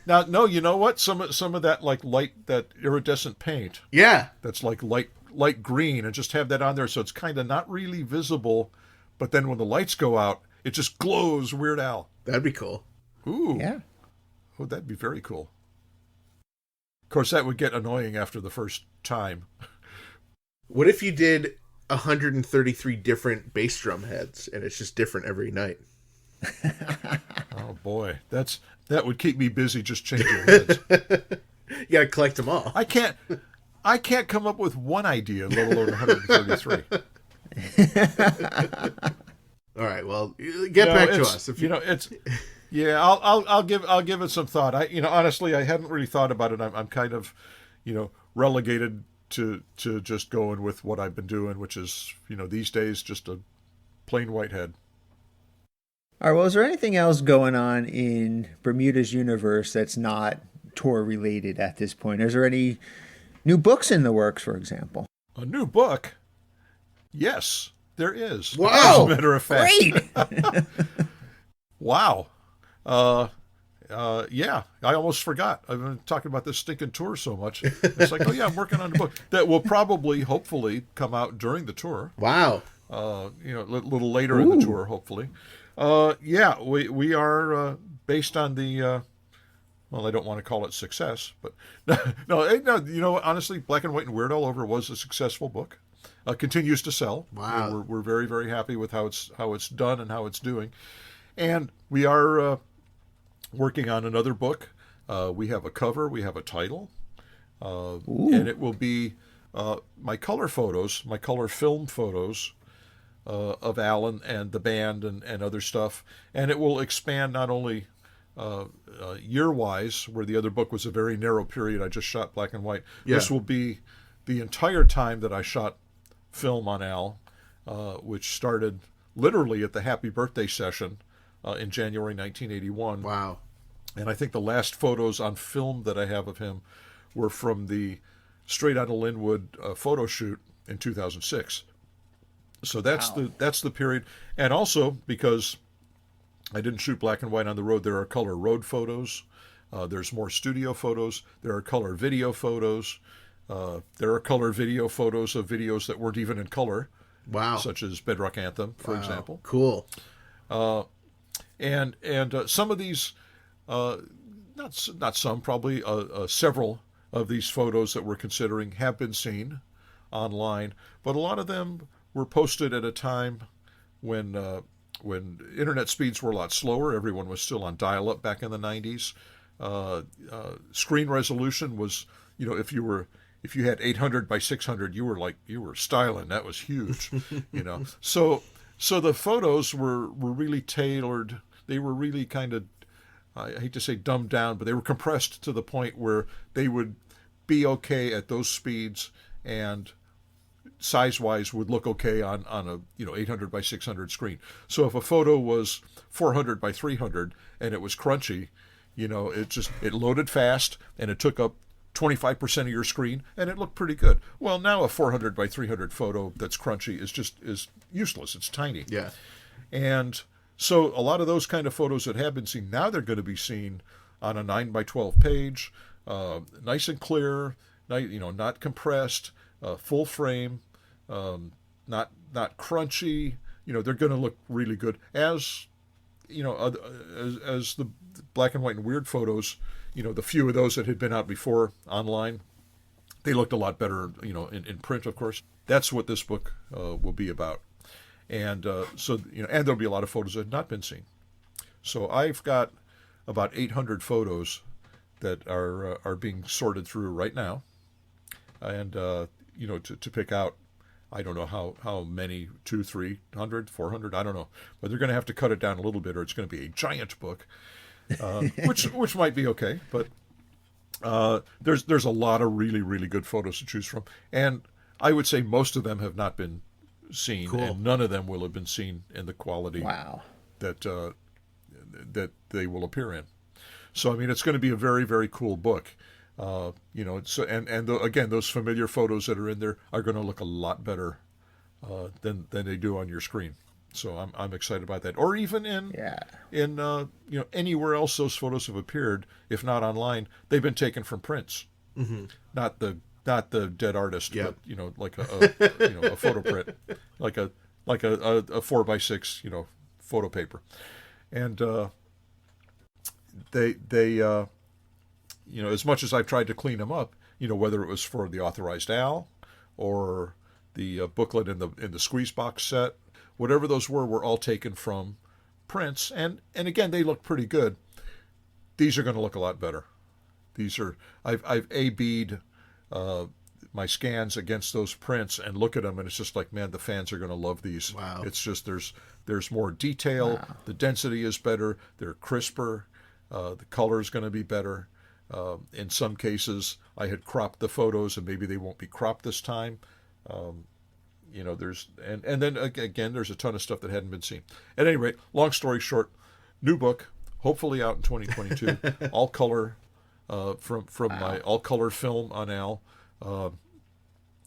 Now, no, you know what? Some of that like light, that iridescent paint. Yeah. That's like light green, and just have that on there so it's kind of not really visible, but then when the lights go out, it just glows Weird Al. That'd be cool. Ooh. Yeah. Oh, that'd be very cool. Of course, that would get annoying after the first time. What if you did 133 different bass drum heads and it's just different every night? Oh boy, that would keep me busy just changing heads. You gotta collect them all. I can't come up with one idea, let alone 133. All right, well, get back to us. I'll give it some thought. Honestly, I hadn't really thought about it. I'm kind of, relegated to just going with what I've been doing, which is, these days just a plain white head. All right, well, is there anything else going on in Bermuda's universe that's not tour related at this point? Is there any new books in the works, for example? A new book? Yes, there is. Wow. As a matter of fact. Great! Wow. Yeah, I almost forgot. I've been talking about this stinking tour so much. It's like, oh yeah, I'm working on a book that will probably, hopefully, come out during the tour. Wow. A little later in the tour, hopefully. Yeah, we are based on the. Well, I don't want to call it success, but no. Honestly, Black and White and Weird All Over was a successful book. Continues to sell. Wow. We're very, very happy with how it's done and how it's doing, and we are working on another book. We have a cover, we have a title, and it will be my color film photos of Alan and the band and other stuff, and it will expand not only year-wise, where the other book was a very narrow period. I just shot black and white. Yeah. This will be the entire time that I shot film on Al, which started literally at the Happy Birthday session in January 1981. Wow. And I think the last photos on film that I have of him were from the Straight Outta Linwood photo shoot in 2006. So that's the period. And also, because I didn't shoot black and white on the road, there are color road photos. There's more studio photos. There are color video photos. There are color video photos of videos that weren't even in color. Wow. Such as Bedrock Anthem, for example. Cool. And some of these, not some, probably several of these photos that we're considering have been seen online, but a lot of them were posted at a time when internet speeds were a lot slower. Everyone was still on dial-up back in the 90s. Screen resolution was, if you had 800 by 600, you were styling. That was huge, So the photos were really tailored. They were really kind of, I hate to say dumbed down, but they were compressed to the point where they would be okay at those speeds and size-wise would look okay on a 800 by 600 screen. So if a photo was 400 by 300 and it was crunchy, it loaded fast and it took up 25% of your screen, and it looked pretty good. Well, now a 400 by 300 photo that's crunchy is useless. It's tiny. Yeah. And so a lot of those kind of photos that have been seen, now they're going to be seen on a 9 by 12 page, nice and clear, not compressed, full frame, not crunchy. They're going to look really good. As as the black and white and weird photos, the few of those that had been out before online, they looked a lot better, in print, of course. That's what this book will be about. And and there'll be a lot of photos that have not been seen. So I've got about 800 photos that are being sorted through right now, and to pick out, I don't know how many, 200, 300, 400, I don't know, but they're going to have to cut it down a little bit, or it's going to be a giant book, which might be okay. But there's a lot of really, really good photos to choose from, and I would say most of them have not been seen, Cool. and none of them will have been seen in the quality Wow. that they will appear in. So I mean, it's going to be a very, very cool book. Again, those familiar photos that are in there are going to look a lot better than they do on your screen. So I'm excited about that. Or even in anywhere else those photos have appeared, if not online, they've been taken from prints. Mm-hmm. Not the dead artist, Yep. but like a photo print, like a 4x6 photo paper, and they as much as I've tried to clean them up, whether it was for the authorized Al or the booklet in the squeeze box set, whatever those were all taken from prints, and again, they look pretty good. These are going to look a lot better. I've A/B'd my scans against those prints and look at them, and it's just like, man, the fans are going to love these. Wow. It's just there's more detail. Wow. The density is better. They're crisper. The color is going to be better. In some cases, I had cropped the photos, and maybe they won't be cropped this time. There's and then again, there's a ton of stuff that hadn't been seen. At any rate, long story short, new book, hopefully out in 2022, all color, from my all color film on Al,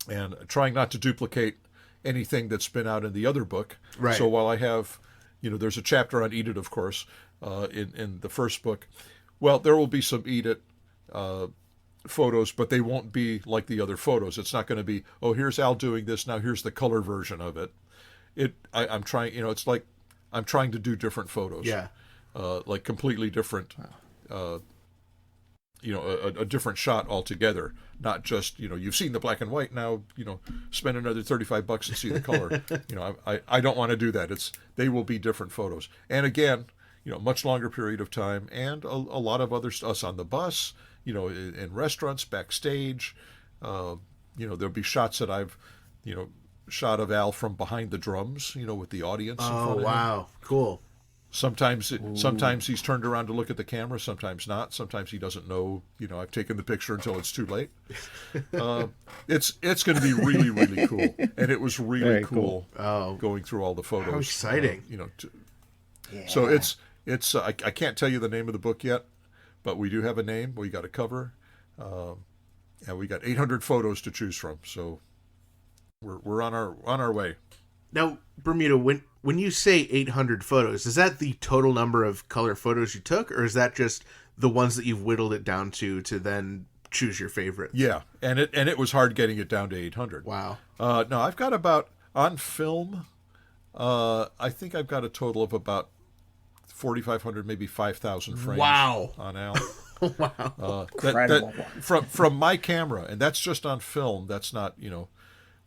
and trying not to duplicate anything that's been out in the other book. Right. So while I have, there's a chapter on Eat It, of course, in the first book. Well, there will be some Eat It photos, but they won't be like the other photos. It's not going to be, oh, here's Al doing this, now here's the color version of it. I'm trying, it's like I'm trying to do different photos. Yeah. Like completely different, a different shot altogether. Not just, you've seen the black and white, now, spend another $35 and see the color. I don't want to do that. They will be different photos. And again, much longer period of time, and a lot of other us on the bus, in restaurants, backstage. There'll be shots that I've, shot of Al from behind the drums, with the audience. Oh, wow. Cool. Sometimes he's turned around to look at the camera, sometimes not. Sometimes he doesn't know, I've taken the picture until it's too late. It's going to be really, really cool. And it was really Very cool Oh. going through all the photos. How exciting. So it's I can't tell you the name of the book yet, but we do have a name. We got a cover, and we got 800 photos to choose from. So we're on our way. Now, Bermuda, when you say 800 photos, is that the total number of color photos you took, or is that just the ones that you've whittled it down to then choose your favorite? Yeah, and it was hard getting it down to 800. Wow. No, I've got about, on film, I think I've got a total of about 4,500, maybe 5,000 frames. Wow. On Al. Wow. Incredible. From my camera, and that's just on film. That's not,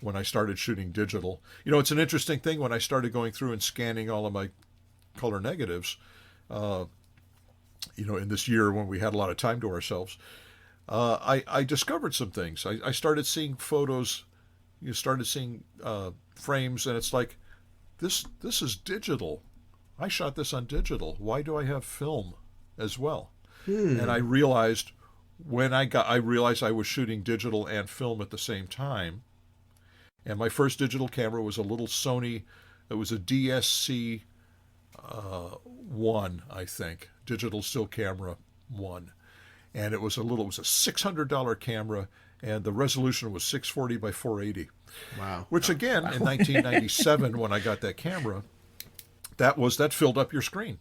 when I started shooting digital. It's an interesting thing. When I started going through and scanning all of my color negatives, in this year when we had a lot of time to ourselves, I discovered some things. I started seeing photos, started seeing frames, and it's like, this is digital. I shot this on digital. Why do I have film as well? And I realized I realized I was shooting digital and film at the same time. And my first digital camera was a little Sony. It was a DSC 1, I think, digital still camera 1. and it was a $600 camera, and the resolution was 640 by 480. Wow. Which again, in 1997, when I got that camera, that filled up your screen.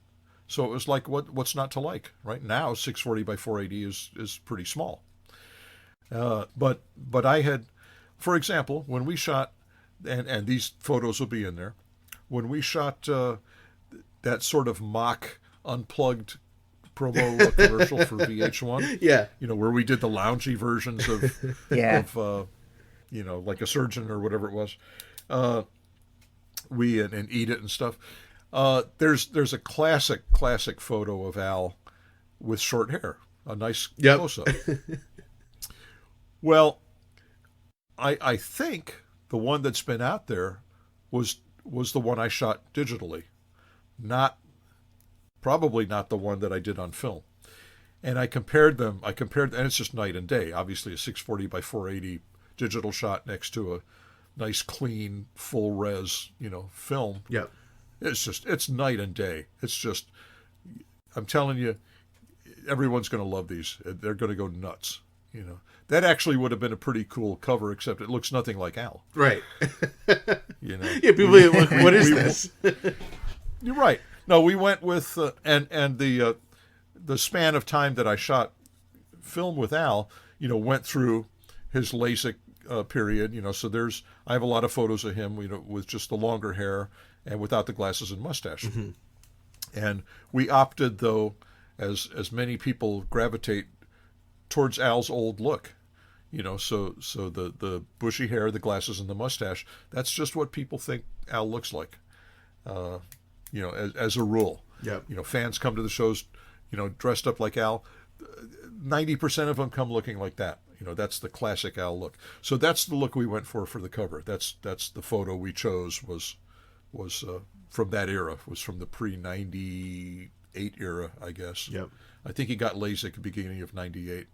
So it was like, what's not to like? Right now, 640 by 480 is pretty small. But I had, for example, when we shot, and these photos will be in there, when we shot that sort of mock unplugged promo commercial for VH1, Yeah. where we did the loungy versions of, Yeah. like a surgeon or whatever it was, and Eat It and stuff. There's a classic photo of Al with short hair, a nice close-up. Well, I think the one that's been out there was the one I shot digitally, probably not the one that I did on film. And I compared them. And it's just night and day. Obviously, a 640 by 480 digital shot next to a nice, clean, full res, film. Yep. It's night and day. It's just, I'm telling you, everyone's going to love these. They're going to go nuts. That actually would have been a pretty cool cover, except it looks nothing like Al. Right. Yeah, people are like, what is this? You're right. No, we went with and the span of time that I shot film with Al, went through his LASIK period. So I have a lot of photos of him, with just the longer hair and without the glasses and mustache. Mm-hmm. And we opted, though, as many people gravitate towards Al's old look. So the bushy hair, the glasses, and the mustache, that's just what people think Al looks like, as a rule. Yep. Fans come to the shows, dressed up like Al. 90% of them come looking like that. That's the classic Al look. So that's the look we went for the cover. That's the photo we chose was from that era, was from the pre-98 era, I guess. Yep. I think he got LASIK at the beginning of 98.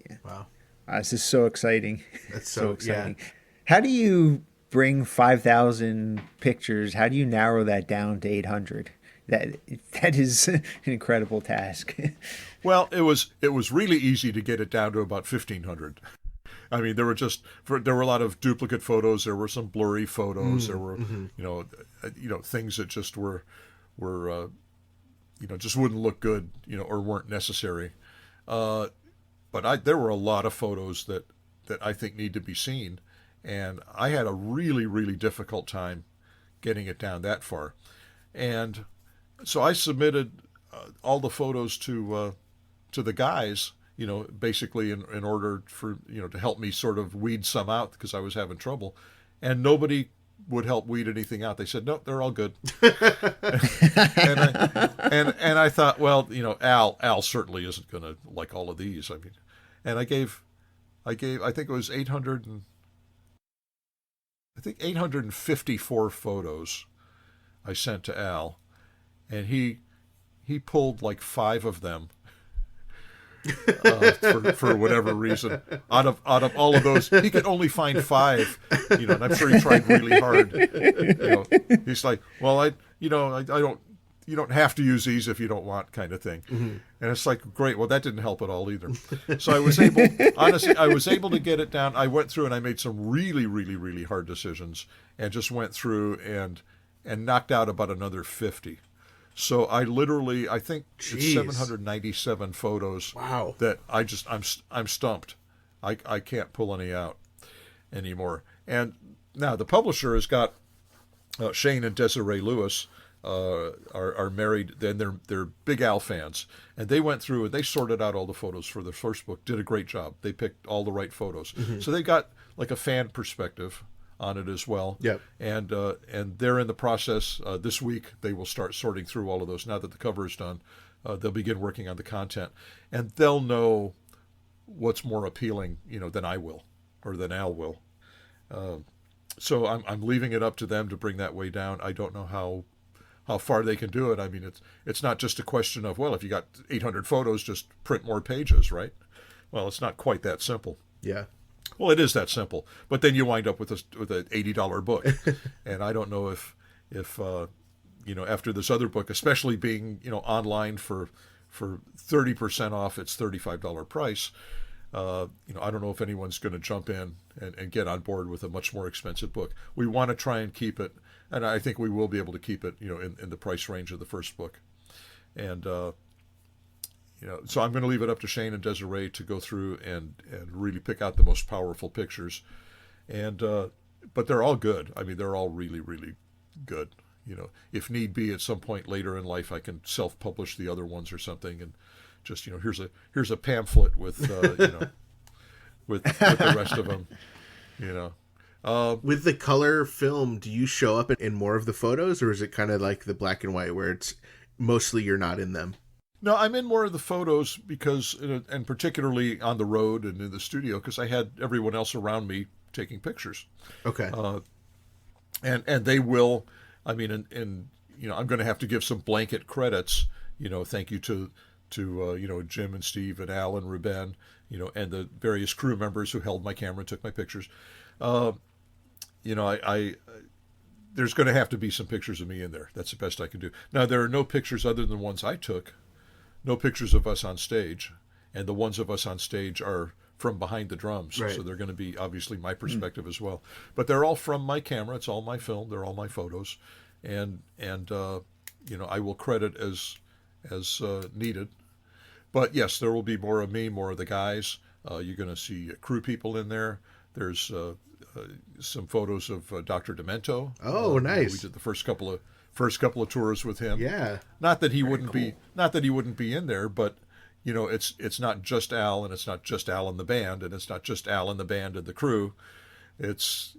Yeah. Wow. This is so exciting. That's so exciting. Yeah. How do you bring 5,000 pictures? How do you narrow that down to 800? That is an incredible task. Well, it was really easy to get it down to about 1,500. I mean, there were a lot of duplicate photos. There were some blurry photos. There were, things that just were just wouldn't look good, or weren't necessary. But there were a lot of photos that I think need to be seen, and I had a really, really difficult time getting it down that far. And so I submitted all the photos to the guys, basically in order for, to help me sort of weed some out because I was having trouble. And nobody would help weed anything out. They said, no, they're all good. and I thought, well, Al certainly isn't going to like all of these. I mean, and I think it was 854 photos I sent to Al, and he pulled like 5 of them for whatever reason. Out of all of those, he could only find 5. And I'm sure he tried really hard. He's like, well, I don't. You don't have to use these if you don't want, kind of thing. Mm-hmm. And it's like, great. Well, that didn't help at all either. So I was able to get it down. I went through and I made some really, really, really hard decisions, and just went through and knocked out about another 50. So I think it's 797 photos. Wow. That I'm stumped. I can't pull any out anymore. And now the publisher has got Shane and Desiree Lewis. Are married, then they're big Al fans, and they went through and they sorted out all the photos for their first book. Did a great job. They picked all the right photos, so they got like a fan perspective on it as well. Yep. And they're in the process. This week they will start sorting through all of those. Now that the cover is done, they'll begin working on the content, and they'll know what's more appealing, than I will or than Al will. So I'm leaving it up to them to bring that way down. I don't know how far they can do it. I mean, it's not just a question of, well, if you got 800 photos, just print more pages, right? Well, it's not quite that simple. Yeah. Well, it is that simple, but then you wind up with an $80 book, and I don't know if after this other book, especially being online for for 30% off its $35 price. I don't know if anyone's going to jump in and get on board with a much more expensive book. We want to try and keep it, and I think we will be able to keep it, in the price range of the first book. And, so I'm going to leave it up to Shane and Desiree to go through and really pick out the most powerful pictures. And, but they're all good. I mean, they're all really, really good. If need be, at some point later in life, I can self-publish the other ones or something, and just here's a pamphlet with with the rest of them. With the color film, do you show up in more of the photos, or is it kind of like the black and white where it's mostly you're not in them? No, I'm in more of the photos because, and particularly on the road and in the studio, because I had everyone else around me taking pictures. Okay. And they will. I mean, and I'm going to have to give some blanket credits. Thank you to Jim and Steve and Al and Ruben, and the various crew members who held my camera and took my pictures. I there's going to have to be some pictures of me in there. That's the best I can do. Now, there are no pictures other than the ones I took, no pictures of us on stage, and the ones of us on stage are from behind the drums. Right. So they're going to be obviously my perspective as well. But they're all from my camera. It's all my film. They're all my photos. And I will credit as needed. But yes, there will be more of me, more of the guys. You're going to see crew people in there. There's some photos of Dr. Demento. Oh, nice. We did the first couple of tours with him. Yeah. Not that he wouldn't be in there, but it's not just Al, and it's not just Al and the band, and it's not just Al and the band and the crew. It's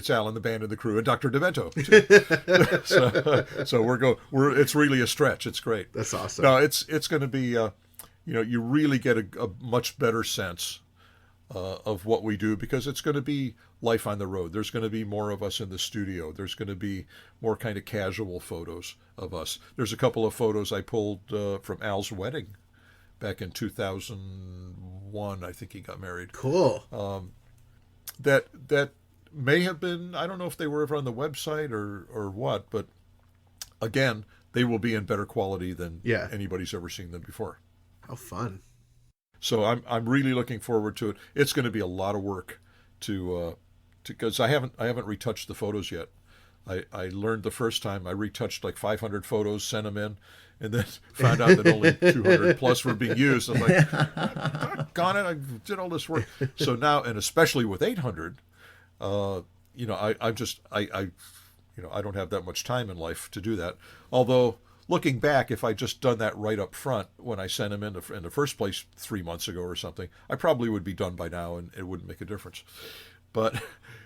Al and the band and the crew and Dr. Demento too. so it's really a stretch. It's great. That's awesome. No, it's going to be you really get a much better sense of what we do, because it's going to be life on the road. There's going to be more of us in the studio. There's going to be more kind of casual photos of us. There's a couple of photos I pulled from Al's wedding back in 2001. I think he got married. Cool. That may have been, I don't know if they were ever on the website or what, but again, they will be in better quality than anybody's ever seen them before. How fun. So I'm really looking forward to it. It's going to be a lot of work to because I haven't retouched the photos yet. I learned the first time I retouched like 500 photos, sent them in, and then found out that only 200 plus were being used. I'm like, doggone it, I did all this work. So now, and especially with 800, I don't have that much time in life to do that. Although, looking back, if I just done that right up front when I sent him in the first place 3 months ago or something, I probably would be done by now, and it wouldn't make a difference. But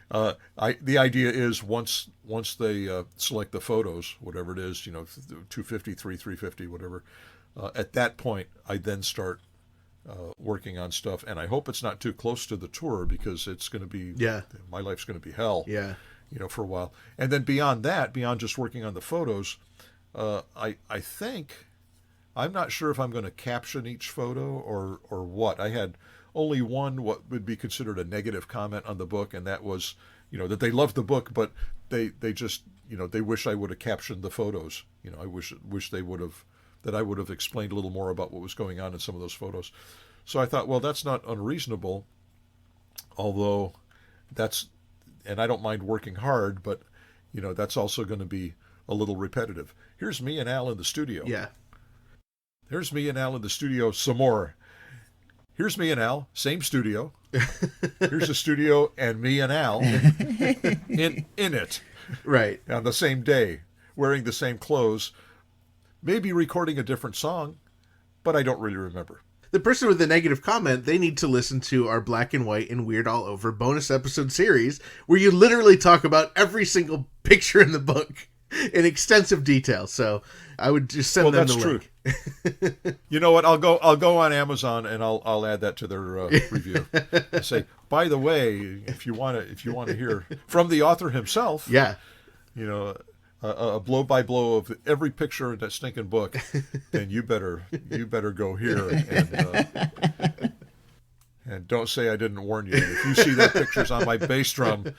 the idea is once they select the photos, whatever it is, 250, 350, whatever, at that point I then start working on stuff, and I hope it's not too close to the tour, because it's going to be my life's going to be hell. Yeah. For a while. And then beyond that, beyond just working on the photos, I think, I'm not sure if I'm going to caption each photo or what. I had only one what would be considered a negative comment on the book, and that was, that they loved the book, but they just, they wish I would have captioned the photos. I wish they would have, that I would have explained a little more about what was going on in some of those photos. So I thought, well, that's not unreasonable, although and I don't mind working hard, but, that's also going to be a little repetitive. Here's me and Al in the studio. Yeah. There's me and Al in the studio some more. Here's me and Al, same studio. Here's the studio and me and Al in it. Right. On the same day, wearing the same clothes, maybe recording a different song, but I don't really remember. The person with the negative comment, they need to listen to our Black and White and Weird All Over bonus episode series, where you literally talk about every single picture in the book in extensive detail. So I would just send them the link. True. You know what? I'll go on Amazon and I'll add that to their review. And say, by the way, if you want to hear from the author himself, a blow by blow of every picture in that stinking book, then you better go here and don't say I didn't warn you. If you see that pictures on my bass drum,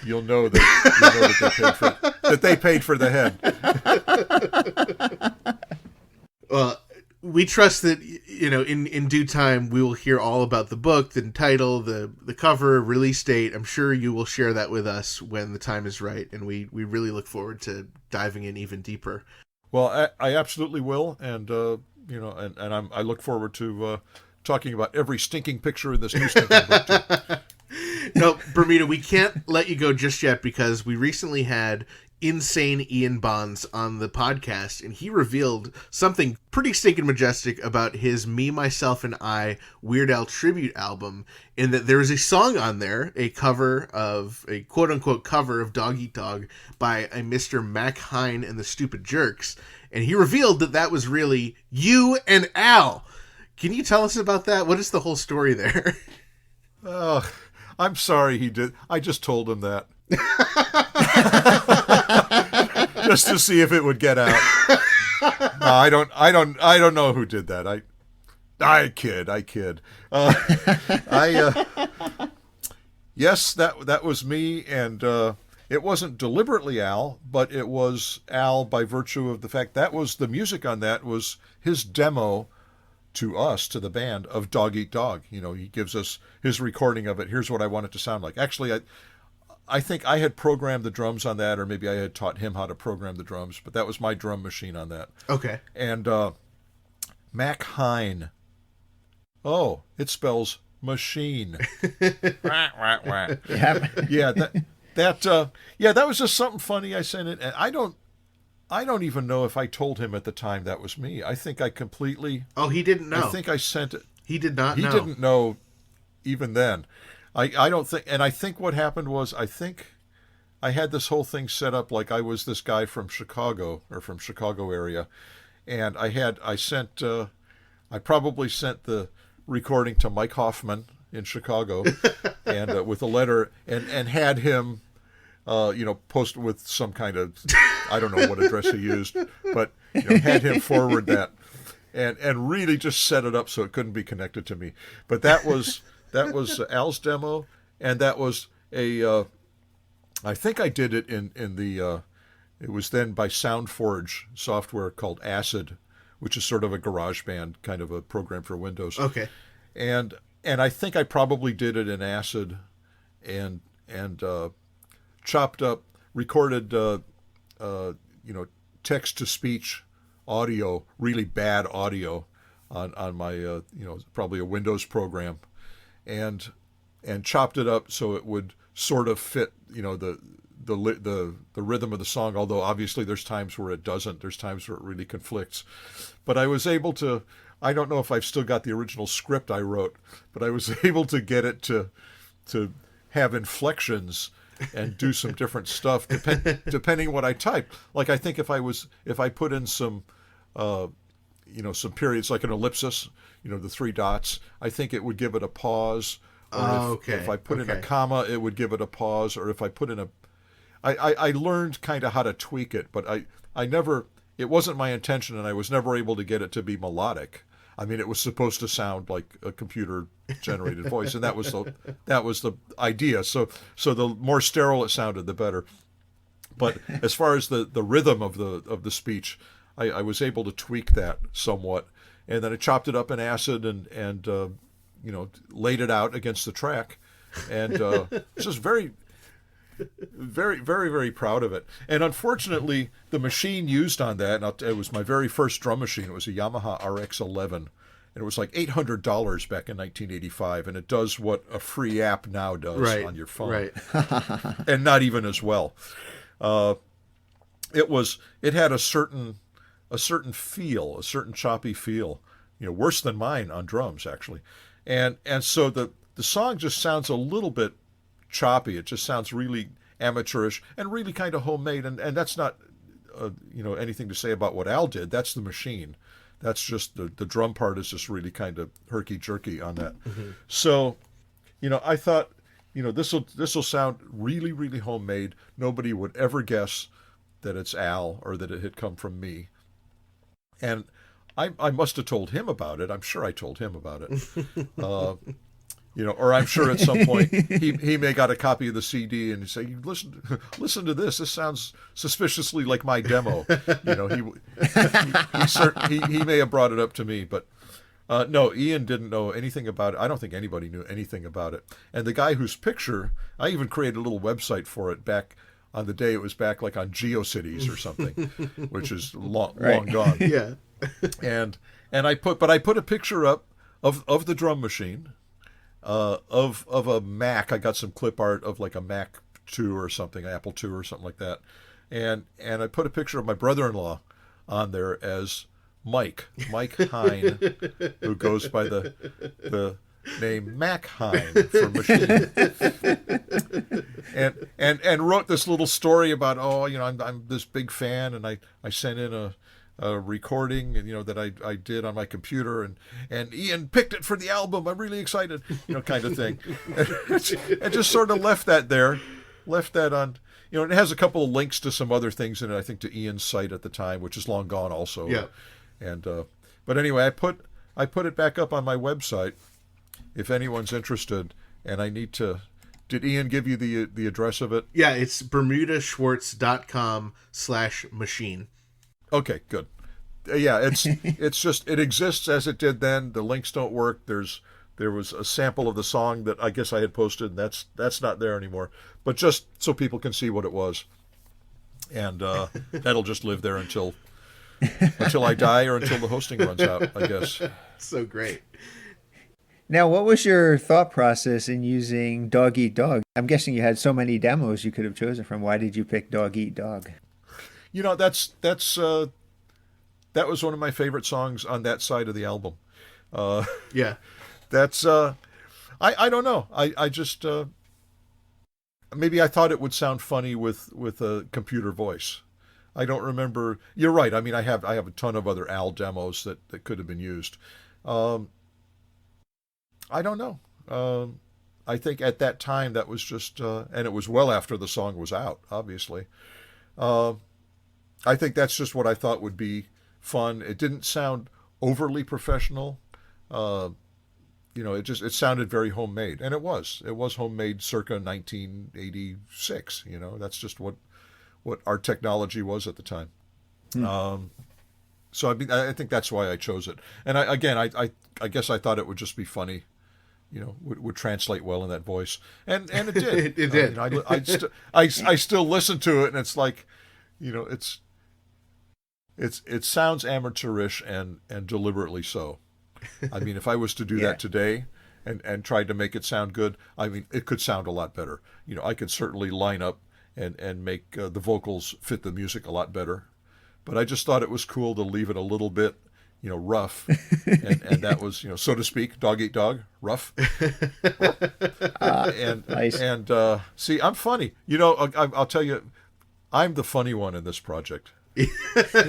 you'll know that they paid for the head. we trust that, in due time we will hear all about the book, the title, the cover, release date. I'm sure you will share that with us when the time is right, and we really look forward to diving in even deeper. Well, I absolutely will, and I look forward to talking about every stinking picture in this new stinking book too. No, Bermuda, we can't let you go just yet, because we recently had insane Ian Bonds on the podcast, and he revealed something pretty stinking majestic about his Me, Myself, and I Weird Al tribute album, in that there is a song on there, a quote-unquote cover of Dog Eat Dog by a Mr. Mac Hine and the Stupid Jerks, and he revealed that was really you and Al. Can you tell us about that? What is the whole story there? I'm sorry he did. I just told him that. Just to see if it would get out. No, I don't know who did that. I kid. Yes, that was me, and it wasn't deliberately Al, but it was Al by virtue of the fact that was the music on that was his demo to us, to the band, of Dog Eat Dog. He gives us his recording of it. Here's what I want it to sound like. Actually, I think I had programmed the drums on that, or maybe I had taught him how to program the drums, but that was my drum machine on that. Okay. And Mac Hine. Oh, it spells machine. Yep. Yeah, that was just something funny I sent it, and I don't even know if I told him at the time that was me. I think I completely... Oh, he didn't know. I think I sent it. He did not know. He didn't know even then. I don't think... And I think what happened was, I think I had this whole thing set up like I was this guy from Chicago, or from Chicago area. And I probably sent the recording to Mike Hoffman in Chicago, and with a letter, and had him... post with some kind of, I don't know what address he used, but had him forward that, and really just set it up so it couldn't be connected to me. But that was Al's demo, and that was I think I did it in the, it was then by SoundForge software called Acid, which is sort of a GarageBand kind of a program for Windows. Okay. And I think I probably did it in Acid, and chopped up, recorded, text-to-speech audio, really bad audio, on my, probably a Windows program, and chopped it up so it would sort of fit, the rhythm of the song. Although obviously there's times where it doesn't. There's times where it really conflicts. But I was able to. I don't know if I've still got the original script I wrote, but I was able to get it to have inflections and do some different stuff depending what I type. Like I think if I put in some some periods, like an ellipsis, the three dots, I think it would give it a pause. Or if I put in a comma, it would give it a pause. Or if I put in I learned kind of how to tweak it, but I never, it wasn't my intention, and I was never able to get it to be melodic. I mean, it was supposed to sound like a computer-generated voice, and that was the idea. So the more sterile it sounded, the better. But as far as the rhythm of the speech, I was able to tweak that somewhat, and then I chopped it up in Acid and laid it out against the track, and just very, very, very, very proud of it. And unfortunately, the machine used on that, it was my very first drum machine. It was a Yamaha RX-11, and it was like $800 back in 1985, and it does what a free app now does on your phone, right? And not even as well. It had a certain feel, a certain choppy feel, worse than mine on drums actually, and so the song just sounds a little bit choppy. It just sounds really amateurish and really kind of homemade, and that's not anything to say about what Al did. That's the machine. That's just the drum part is just really kind of herky-jerky on that. Mm-hmm. So I thought this will sound really, really homemade. Nobody would ever guess that it's Al or that it had come from me, and I must have told him about it. I'm sure I told him about it. Or I'm sure at some point he may got a copy of the CD and say, listen to this. This sounds suspiciously like my demo. He may have brought it up to me, but no, Ian didn't know anything about it. I don't think anybody knew anything about it. And the guy whose picture, I even created a little website for it back on the day it was back like on GeoCities or something, which is long gone. Yeah. and I put a picture up of the drum machine. Of a Mac. I got some clip art of like a Mac 2 or something, Apple 2 or something like that. And I put a picture of my brother-in-law on there as Mike Hine, who goes by the name Mac Hine for machine. and wrote this little story about, I'm this big fan, and I sent in a recording, that I did on my computer, and Ian picked it for the album. I'm really excited, kind of thing. And just sort of left that on. It has a couple of links to some other things in it. I think to Ian's site at the time, which is long gone also. Yeah. And but anyway, I put it back up on my website if anyone's interested. And I need to. Did Ian give you the address of it? Yeah, it's bermudaschwartz.com/machine. Okay, good. Yeah, it's just, it exists as it did then. The links don't work. There was a sample of the song that I guess I had posted, and that's not there anymore. But just so people can see what it was, and that'll just live there until I die or until the hosting runs out, I guess. So great. Now, what was your thought process in using Dog Eat Dog? I'm guessing you had so many demos you could have chosen from. Why did you pick Dog Eat Dog? That was one of my favorite songs on that side of the album. Yeah. That's I don't know. I just maybe I thought it would sound funny with a computer voice. I don't remember. You're right. I mean, I have a ton of other Al demos that could have been used. I don't know. I think at that time that was just and it was well after the song was out, obviously. I think that's just what I thought would be fun. It didn't sound overly professional. It sounded very homemade, and it was homemade circa 1986. That's just what our technology was at the time. So I think that's why I chose it. And I guess I thought it would just be funny. Would translate well in that voice, and it did. It did. I still listen to it, and it's like, it sounds amateurish and deliberately so. I mean, if I was to do that today and tried to make it sound good, I mean, it could sound a lot better. I could certainly line up and make the vocals fit the music a lot better. But I just thought it was cool to leave it a little bit, rough. and that was, so to speak, Dog Eat Dog, rough. Nice. And see, I'm funny. I'll tell you, I'm the funny one in this project.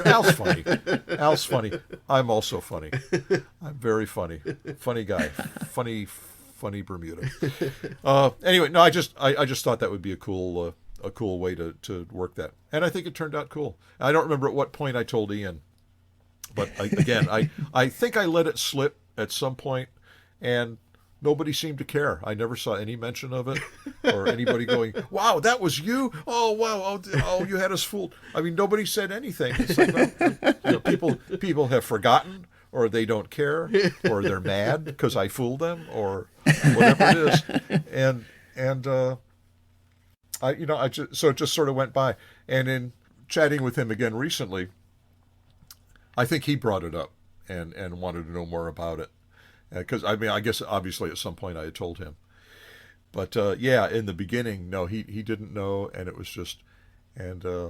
Al's funny. Al's funny. I'm also funny. I'm very funny. Funny guy. Funny Bermuda. Anyway, no, I just thought that would be a cool way to work that, and I think it turned out cool. I don't remember at what point I told Ian, but I think I let it slip at some point, and nobody seemed to care. I never saw any mention of it or anybody going, "Wow, that was you! Oh, wow! Oh, you had us fooled." I mean, nobody said anything. It's like, no, people have forgotten, or they don't care, or they're mad because I fooled them, or whatever it is. And so it just sort of went by. And in chatting with him again recently, I think he brought it up and wanted to know more about it. Because, I mean, I guess obviously at some point I had told him. But, in the beginning, no, he didn't know, and it was just, and I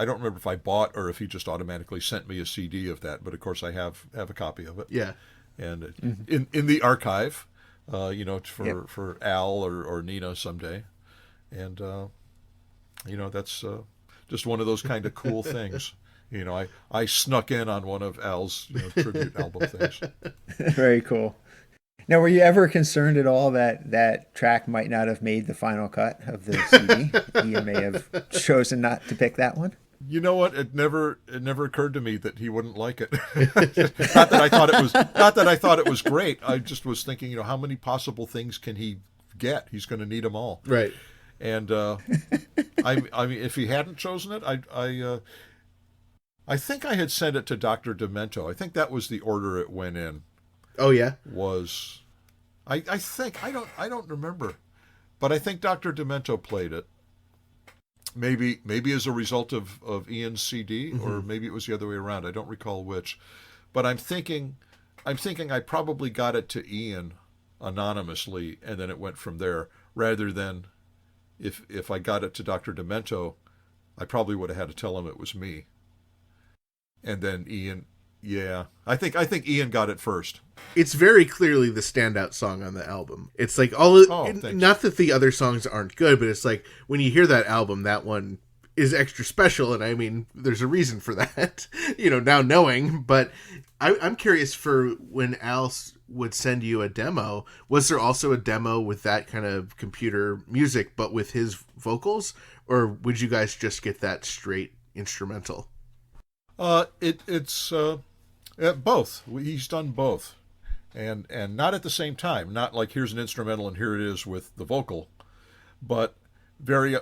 don't remember if I bought or if he just automatically sent me a CD of that, but of course I have a copy of it. Yeah. And in the archive, for Al or Nina someday. And, that's just one of those kind of cool things. I snuck in on one of Al's tribute album things. Very cool. Now, were you ever concerned at all that track might not have made the final cut of the CD? You may have chosen not to pick that one? You know what? It never occurred to me that he wouldn't like it. Not that I thought it was great. I just was thinking, how many possible things can he get? He's going to need them all. Right. And I mean, if he hadn't chosen it, I think I had sent it to Dr. Demento. I think that was the order it went in. Oh yeah. I think I don't remember, but I think Dr. Demento played it. Maybe as a result of Ian's CD, or maybe it was the other way around. I don't recall which, but I'm thinking I probably got it to Ian anonymously, and then it went from there. Rather than if I got it to Dr. Demento, I probably would have had to tell him it was me. And then Ian, yeah, I think Ian got it first. It's very clearly the standout song on the album. It's like not that the other songs aren't good, but it's like when you hear that album, that one is extra special. And I mean, there's a reason for that, now knowing, but I'm curious for when Al would send you a demo, was there also a demo with that kind of computer music, but with his vocals, or would you guys just get that straight instrumental? It's both. He's done both, and not at the same time. Not like here's an instrumental and here it is with the vocal, but very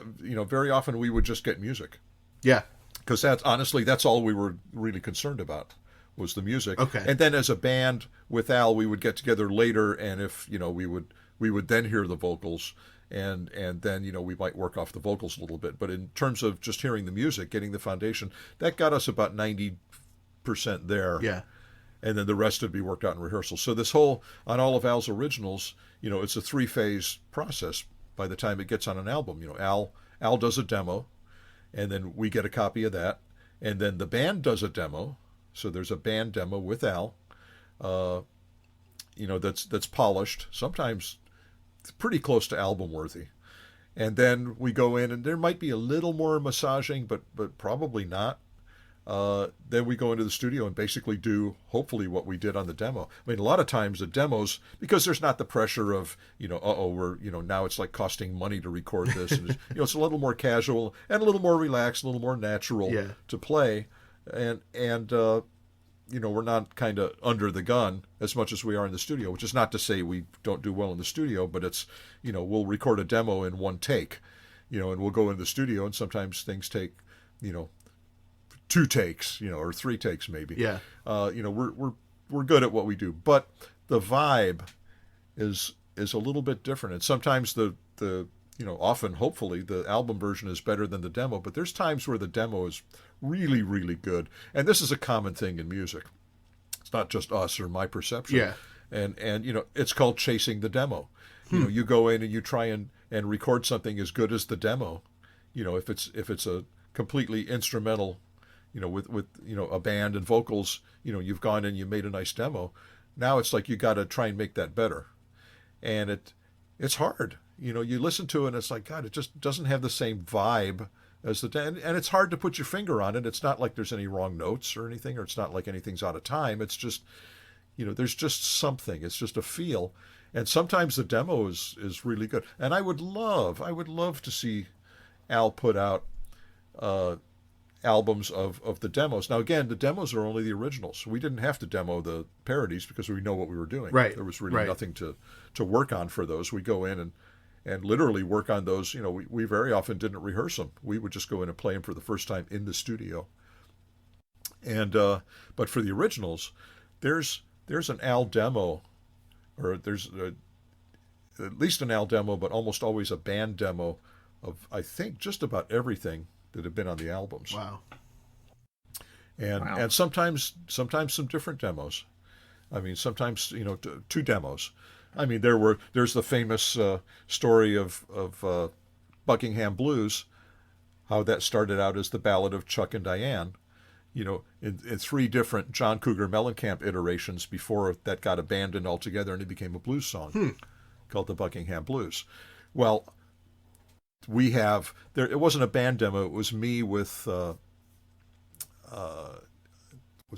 often we would just get music. Yeah, because that's all we were really concerned about was the music. Okay, and then as a band with Al, we would get together later, and if we would then hear the vocals. And then we might work off the vocals a little bit, but in terms of just hearing the music, getting the foundation, that got us about 90% there. Yeah, and then the rest would be worked out in rehearsal. So this whole on all of Al's originals, it's a 3-phase process. By the time it gets on an album, Al does a demo, and then we get a copy of that, and then the band does a demo. So there's a band demo with Al, that's polished. Sometimes pretty close to album worthy, and then we go in and there might be a little more massaging, but probably not. Then we go into the studio and basically do hopefully what we did on the demo. I mean, a lot of times the demos, because there's not the pressure of we're now it's like costing money to record this, and it's a little more casual and a little more relaxed, a little more natural to play, and we're not kind of under the gun as much as we are in the studio, which is not to say we don't do well in the studio, but it's, we'll record a demo in one take, and we'll go into the studio, and sometimes things take, 2 takes, or 3 takes maybe. Yeah. We're good at what we do, but the vibe is a little bit different. And sometimes the often, hopefully, the album version is better than the demo, but there's times where the demo is really, really good. And this is a common thing in music. It's not just us or my perception. Yeah. And it's called chasing the demo. You go in and you try and record something as good as the demo. If it's a completely instrumental, with a band and vocals, you've gone and you made a nice demo. Now it's like you got to try and make that better. And it's hard. You listen to it and it's like, God, it just doesn't have the same vibe as and it's hard to put your finger on it. It's not like there's any wrong notes or anything, or it's not like anything's out of time. It's just, there's just something. It's just a feel. And sometimes the demo is really good. And I would love to see Al put out albums of the demos. Now, again, the demos are only the originals. We didn't have to demo the parodies because we know what we were doing. Right. There was really nothing to work on for those. We go in and literally work on those. We very often didn't rehearse them. We would just go in and play them for the first time in the studio. And but for the originals, there's an Al demo, or there's at least an Al demo, but almost always a band demo of, I think, just about everything that have been on the albums. Wow. And sometimes some different demos. I mean, sometimes 2 demos. I mean, there's the famous story of Buckingham Blues, how that started out as the Ballad of Chuck and Diane, in 3 different John Cougar Mellencamp iterations before that got abandoned altogether and it became a blues song called the Buckingham Blues. Well, it wasn't a band demo. It was me with, was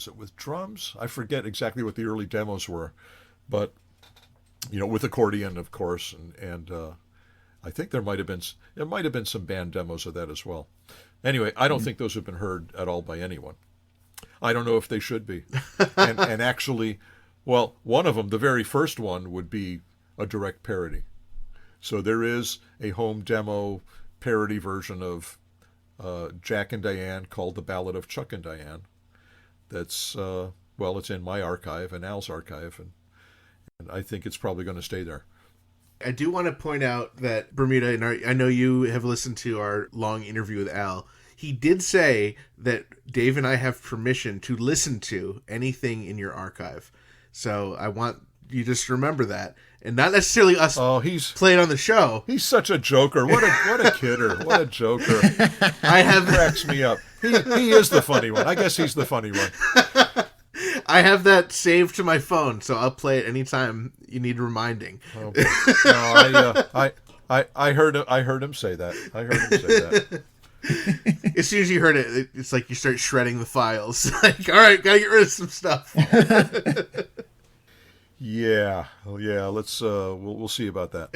it with drums? I forget exactly what the early demos were, but, with accordion, of course, and I think there might have been some band demos of that as well. Anyway, I don't think those have been heard at all by anyone. I don't know if they should be. And actually, well, one of them, the very first one, would be a direct parody. So there is a home demo parody version of Jack and Diane called The Ballad of Chuck and Diane. That's, it's in my archive and Al's archive, and I think it's probably going to stay there. I do want to point out that Bermuda, and I know you have listened to our long interview with Al. He did say that Dave and I have permission to listen to anything in your archive. So I want you just to remember that. And not necessarily us playing on the show. He's such a joker. What a kidder. What a joker. Cracks me up. He is the funny one. I guess he's the funny one. I have that saved to my phone, so I'll play it anytime you need reminding. Oh, no, I heard him say that. I heard him say that. As soon as you heard it, it's like you start shredding the files. Like, all right, gotta get rid of some stuff. Yeah. Let's we'll see about that.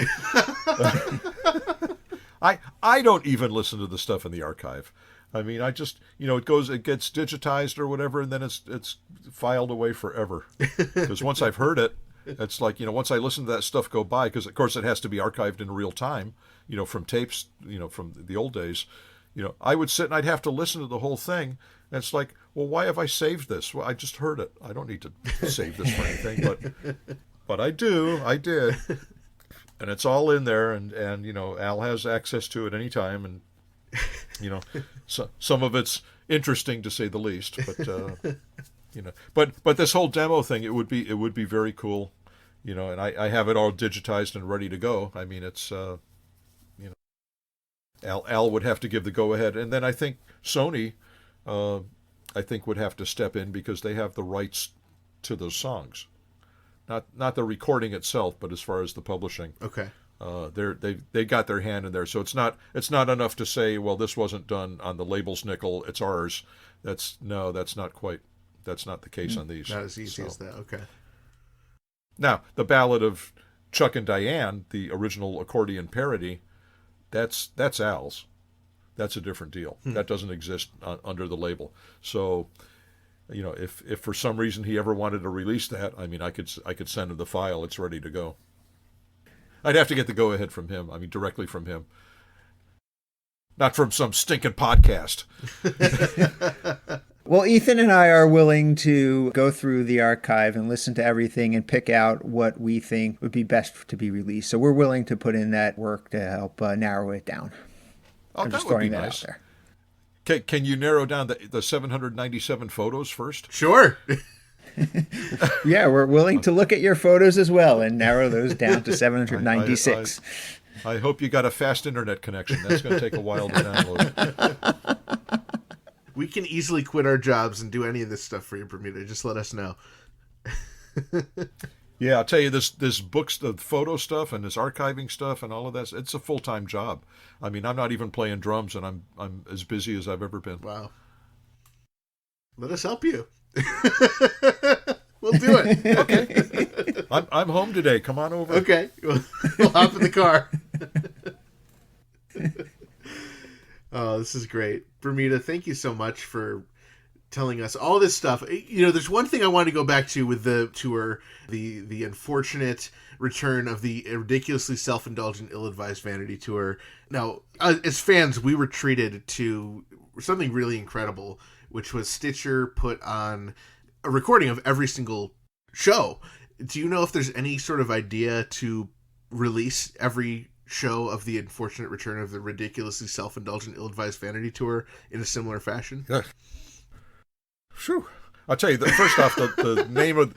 I don't even listen to the stuff in the archive. I mean, I just, it gets digitized or whatever, and then it's filed away forever. Because once I've heard it, it's like, once I listen to that stuff go by, because of course it has to be archived in real time, from tapes, from the old days. I would sit and I'd have to listen to the whole thing. And it's like, well, why have I saved this? Well, I just heard it. I don't need to save this for anything, but I did. And it's all in there, and Al has access to it anytime, and so, some of it's interesting to say the least, but but this whole demo thing, it would be very cool, and I have it all digitized and ready to go. I mean, it's Al would have to give the go ahead, and then I think Sony would have to step in because they have the rights to those songs, not the recording itself, but as far as the publishing. Okay. They got their hand in there, so it's not enough to say, well, this wasn't done on the label's nickel, it's ours. That's not the case on these. Not as easy as that. Okay. Now, the Ballad of Chuck and Diane, the original accordion parody, that's Al's. That's a different deal. That doesn't exist under the label. So, if for some reason he ever wanted to release that, I mean, I could send him the file. It's ready to go. I'd have to get the go-ahead from him. I mean, directly from him. Not from some stinking podcast. Well, Ethan and I are willing to go through the archive and listen to everything and pick out what we think would be best to be released. So we're willing to put in that work to help narrow it down. Oh, that would be nice. Can you narrow down the 797 photos first? Sure. Yeah, we're willing to look at your photos as well and narrow those down to 796. I hope you got a fast internet connection. That's going to take a while to download. We can easily quit our jobs and do any of this stuff for you, Bermuda. Just let us know. Yeah, I'll tell you, this books, the photo stuff and this archiving stuff and all of that, it's a full-time job. I mean, I'm not even playing drums, and I'm as busy as I've ever been. Wow. Let us help you. We'll do it. Okay. I'm home today. Come on over. Okay. We'll hop in the car. Oh, this is great. Bermuda, thank you so much for telling us all this stuff. There's one thing I want to go back to with the tour, the unfortunate return of the ridiculously self-indulgent, ill-advised Vanity tour. Now, as fans, we were treated to something really incredible, which was Stitcher put on a recording of every single show. Do you know if there's any sort of idea to release every show of the unfortunate return of the ridiculously self-indulgent, ill-advised Vanity tour in a similar fashion? Yeah. Phew. I'll tell you, first off, the name of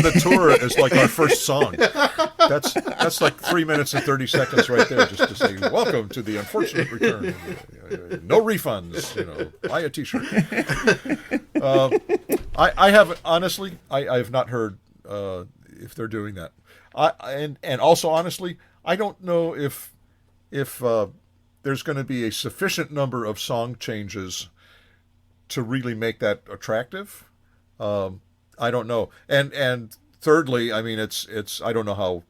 the tour is like our first song. That's like 3 minutes and 30 seconds right there, just to say, welcome to the unfortunate return. No refunds, buy a T-shirt. I haven't, honestly, I have not heard if they're doing that. And also, honestly, I don't know if there's going to be a sufficient number of song changes to really make that attractive. I don't know. And thirdly, I mean, it's I don't know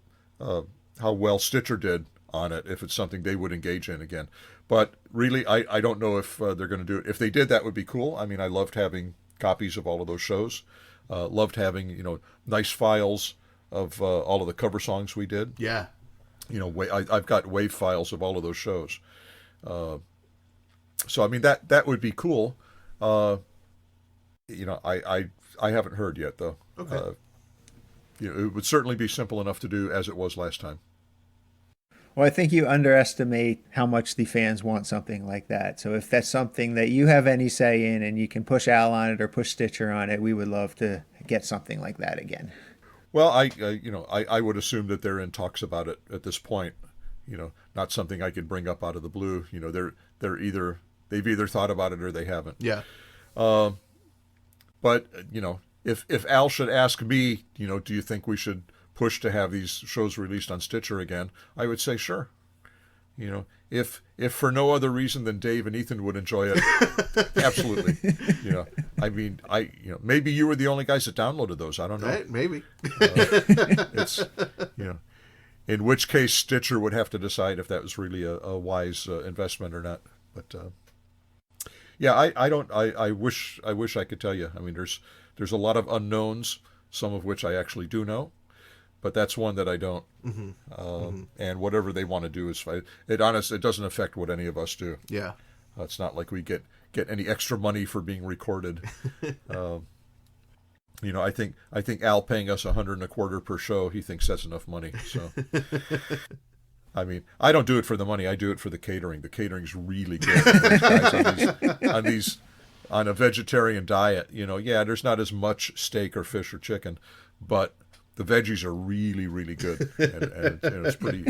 how well Stitcher did on it if it's something they would engage in again. But really, I don't know if they're going to do it. If they did, that would be cool. I mean, I loved having copies of all of those shows. Loved having, nice files of all of the cover songs we did. Yeah. I've got WAV files of all of those shows. So I mean that would be cool. I haven't heard yet though. Okay. It would certainly be simple enough to do as it was last time. Well, I think you underestimate how much the fans want something like that. So if that's something that you have any say in and you can push Al on it or push Stitcher on it, we would love to get something like that again. Well, I would assume that they're in talks about it at this point. Not something I could bring up out of the blue. They've either thought about it or they haven't. Yeah. But if Al should ask me, do you think we should push to have these shows released on Stitcher again? I would say sure. If for no other reason than Dave and Ethan would enjoy it, absolutely. I mean, maybe you were the only guys that downloaded those. I don't know. Right, maybe. It's in which case Stitcher would have to decide if that was really a wise investment or not. But yeah, I wish I could tell you. I mean, there's a lot of unknowns, some of which I actually do know. But that's one that I don't. Mm-hmm. And whatever they want to do is fine. It doesn't affect what any of us do. Yeah. It's not like we get any extra money for being recorded. I think Al paying us $125 per show, he thinks that's enough money. So, I mean, I don't do it for the money. I do it for the catering. The catering's really good. These guys on a vegetarian diet, there's not as much steak or fish or chicken, but the veggies are really, really good, and it's pretty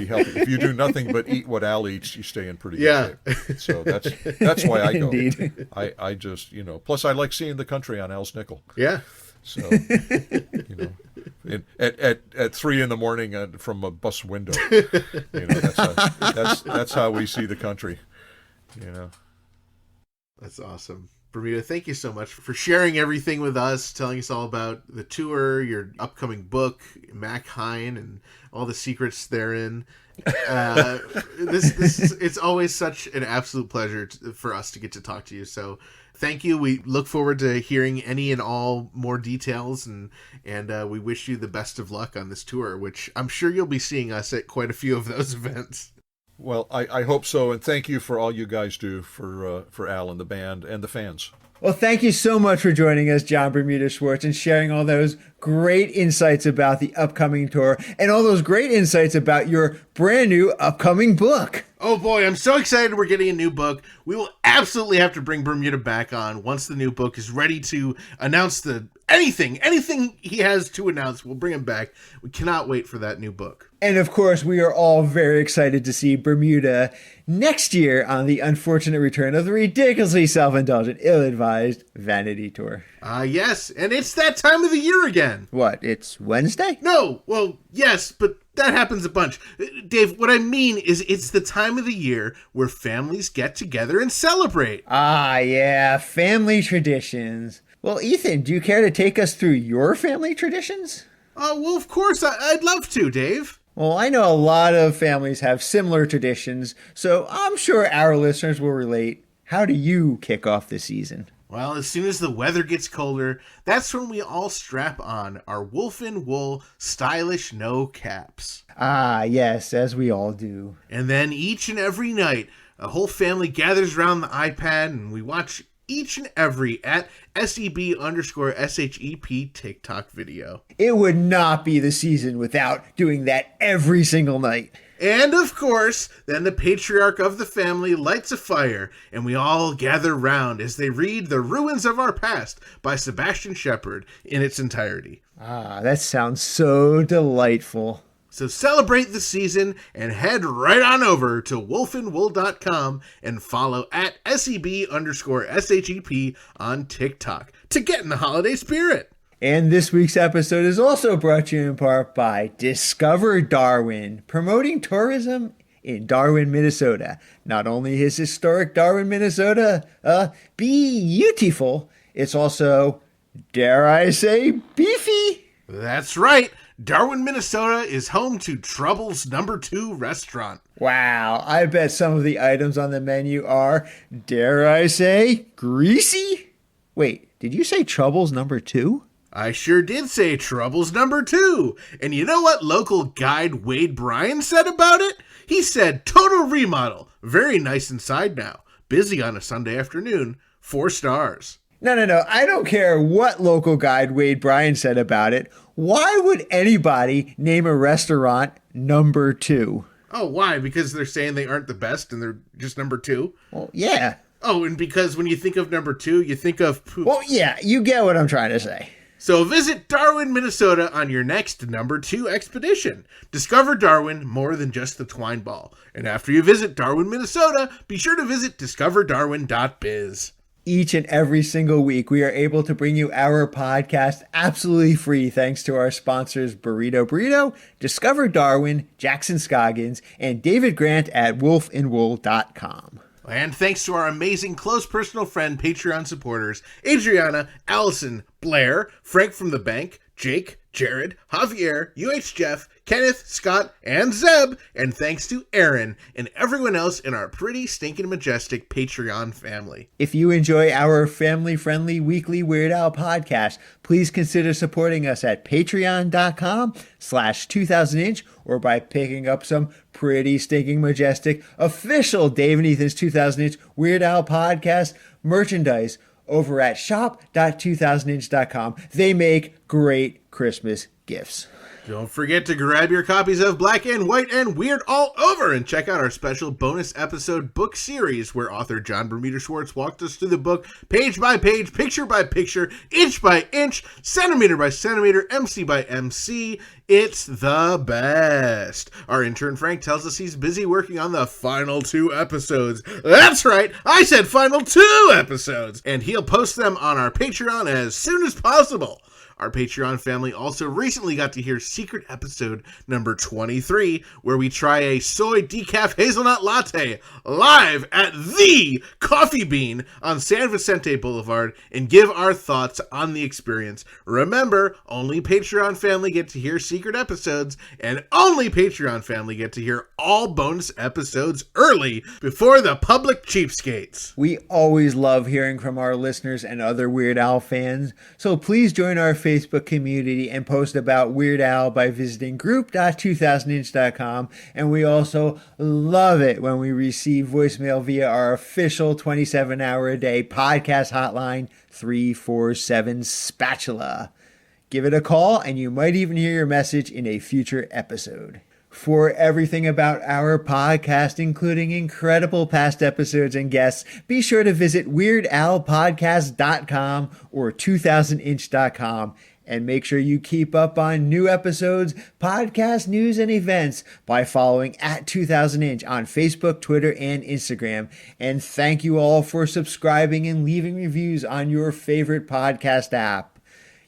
healthy. If you do nothing but eat what Al eats, you stay in pretty good shape. So that's why I go. Indeed. I just Plus, I like seeing the country on Al's nickel. Yeah. So at 3 a.m. from a bus window, that's how we see the country. That's awesome. Bermuda, thank you so much for sharing everything with us, telling us all about the tour, your upcoming book, Mac Hine, and all the secrets therein. It's always such an absolute pleasure for us to get to talk to you. So thank you. We look forward to hearing any and all more details, and we wish you the best of luck on this tour, which I'm sure you'll be seeing us at quite a few of those events. Well, I hope so, and thank you for all you guys do for Al and the band and the fans. Well, thank you so much for joining us, John Bermuda Schwartz, and sharing all those great insights about the upcoming tour and all those great insights about your brand new upcoming book. Oh boy, I'm so excited we're getting a new book. We will absolutely have to bring Bermuda back on once the new book is ready to announce anything he has to announce. We'll bring him back. We cannot wait for that new book. And of course, we are all very excited to see Bermuda next year on the unfortunate return of the ridiculously self-indulgent, ill-advised Vanity tour. Yes, and it's that time of the year again. What, it's Wednesday? No, well, yes, but that happens a bunch. Dave, what I mean is it's the time of the year where families get together and celebrate. Ah, yeah, family traditions. Well, Ethan, do you care to take us through your family traditions? Well, of course, I'd love to, Dave. Well, I know a lot of families have similar traditions, so I'm sure our listeners will relate. How do you kick off the season? Well, as soon as the weather gets colder, that's when we all strap on our wolfen wool stylish no caps. Ah, yes, as we all do. And then each and every night, a whole family gathers around the iPad and we watch each and every at SEB_SHEP TikTok video. It would not be the season without doing that every single night. And of course, then the patriarch of the family lights a fire, and we all gather round as they read The Ruins of Our Past by Sebastian Shepard in its entirety. Ah, that sounds so delightful. So celebrate the season and head right on over to wolfandwool.com and follow at SEB_SHEP on TikTok to get in the holiday spirit. And this week's episode is also brought to you in part by Discover Darwin, promoting tourism in Darwin, Minnesota. Not only is historic Darwin, Minnesota beautiful, it's also, dare I say, beefy. That's right. Darwin, Minnesota is home to Trouble's #2 restaurant. Wow, I bet some of the items on the menu are, dare I say, greasy? Wait, did you say Trouble's #2? I sure did say Trouble's #2. And you know what local guide Wade Bryan said about it? He said, total remodel. Very nice inside now. Busy on a Sunday afternoon. 4 stars. No. I don't care what local guide Wade Bryan said about it. Why would anybody name a restaurant #2? Oh, why? Because they're saying they aren't the best and they're just #2? Well, yeah. Oh, and because when you think of #2, you think of poop. Well, yeah, you get what I'm trying to say. So visit Darwin, Minnesota on your next #2 expedition. Discover Darwin more than just the twine ball. And after you visit Darwin, Minnesota, be sure to visit discoverdarwin.biz. Each and every single week, we are able to bring you our podcast absolutely free thanks to our sponsors Burrito, Discover Darwin, Jackson Scoggins, and David Grant at wolfandwool.com. And thanks to our amazing close personal friend Patreon supporters, Adriana, Allison, Blair, Frank from the Bank, Jake, Jared, Javier, UH Jeff, Kenneth, Scott, and Zeb, and thanks to Aaron and everyone else in our pretty stinking majestic Patreon family. If you enjoy our family-friendly weekly Weird Al podcast, please consider supporting us at patreon.com/2000inch or by picking up some pretty stinking majestic official Dave and Ethan's 2000inch Weird Al podcast merchandise over at shop.2000inch.com. They make great Christmas gifts. Don't forget to grab your copies of Black and White and Weird All Over and check out our special bonus episode book series where author John Bermuda Schwartz walked us through the book page by page, picture by picture, inch by inch, centimeter by centimeter, MC by MC. It's the best. Our intern Frank tells us he's busy working on the final 2 episodes. That's right, I said final 2 episodes. And he'll post them on our Patreon as soon as possible. Our Patreon family also recently got to hear secret episode number 23, where we try a soy decaf hazelnut latte live at the Coffee Bean on San Vicente Boulevard and give our thoughts on the experience. Remember, only Patreon family get to hear secret episodes, and only Patreon family get to hear all bonus episodes early before the public cheapskates. We always love hearing from our listeners and other Weird Al fans, so please join our Facebook community and post about Weird Al by visiting group.2000inch.com. And we also love it when we receive voicemail via our official 27-hour-a-day podcast hotline, 347 Spatula. Give it a call and you might even hear your message in a future episode. For everything about our podcast, including incredible past episodes and guests, be sure to visit WeirdAlPodcast.com or 2000inch.com. And make sure you keep up on new episodes, podcast news, and events by following at 2000inch on Facebook, Twitter, and Instagram. And thank you all for subscribing and leaving reviews on your favorite podcast app.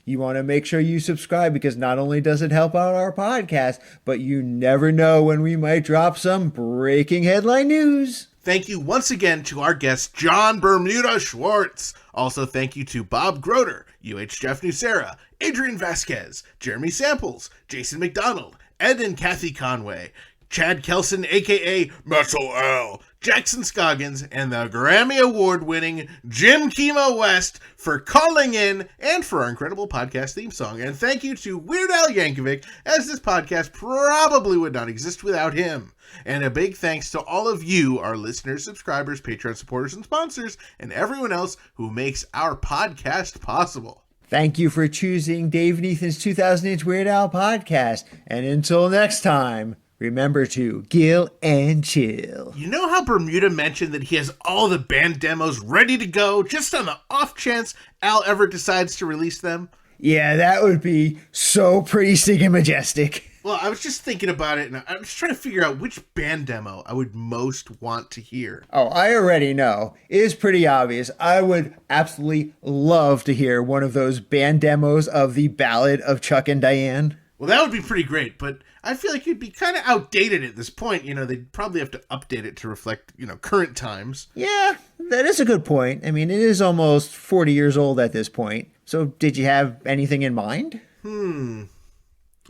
You want to make sure you subscribe because not only does it help out our podcast, but you never know when we might drop some breaking headline news. Thank you once again to our guest, John Bermuda Schwartz. Also, thank you to Bob Groder, UH Jeff Nucera, Adrian Vasquez, Jeremy Samples, Jason McDonald, Ed and Kathy Conway, Chad Kelson, a.k.a. Metal Al, Jackson Scoggins, and the Grammy Award-winning Jim Kimo West for calling in and for our incredible podcast theme song. And thank you to Weird Al Yankovic, as this podcast probably would not exist without him. And a big thanks to all of you, our listeners, subscribers, Patreon supporters, and sponsors, and everyone else who makes our podcast possible. Thank you for choosing Dave and Ethan's 2000-inch Weird Al podcast. And until next time, remember to gill and chill. You know how Bermuda mentioned that he has all the band demos ready to go just on the off chance Al ever decides to release them? Yeah, that would be so pretty stinking majestic. Well, I was just thinking about it, and I was trying to figure out which band demo I would most want to hear. Oh, I already know. It is pretty obvious. I would absolutely love to hear one of those band demos of the Ballad of Chuck and Diane. Well, that would be pretty great, but I feel like it'd be kind of outdated at this point. You know, they'd probably have to update it to reflect, current times. Yeah, that is a good point. I mean, it is almost 40 years old at this point. So did you have anything in mind?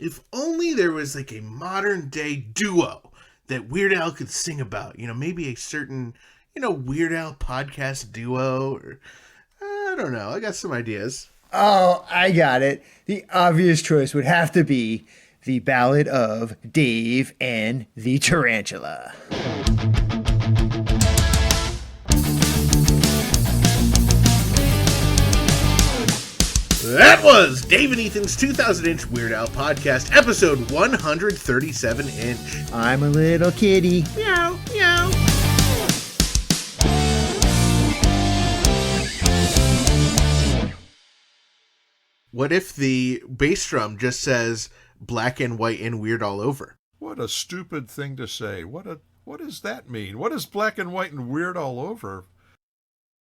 If only there was like a modern day duo that Weird Al could sing about. Maybe a certain, Weird Al podcast duo, or I don't know. I got some ideas. Oh, I got it. The obvious choice would have to be the Ballad of Dave and the Tarantula. That was Dave and Ethan's 2000-inch Weird Al podcast, episode 137-inch. I'm a little kitty. Meow, meow. What if the bass drum just says black and white and weird all over? What a stupid thing to say. What does that mean? What is black and white and weird all over?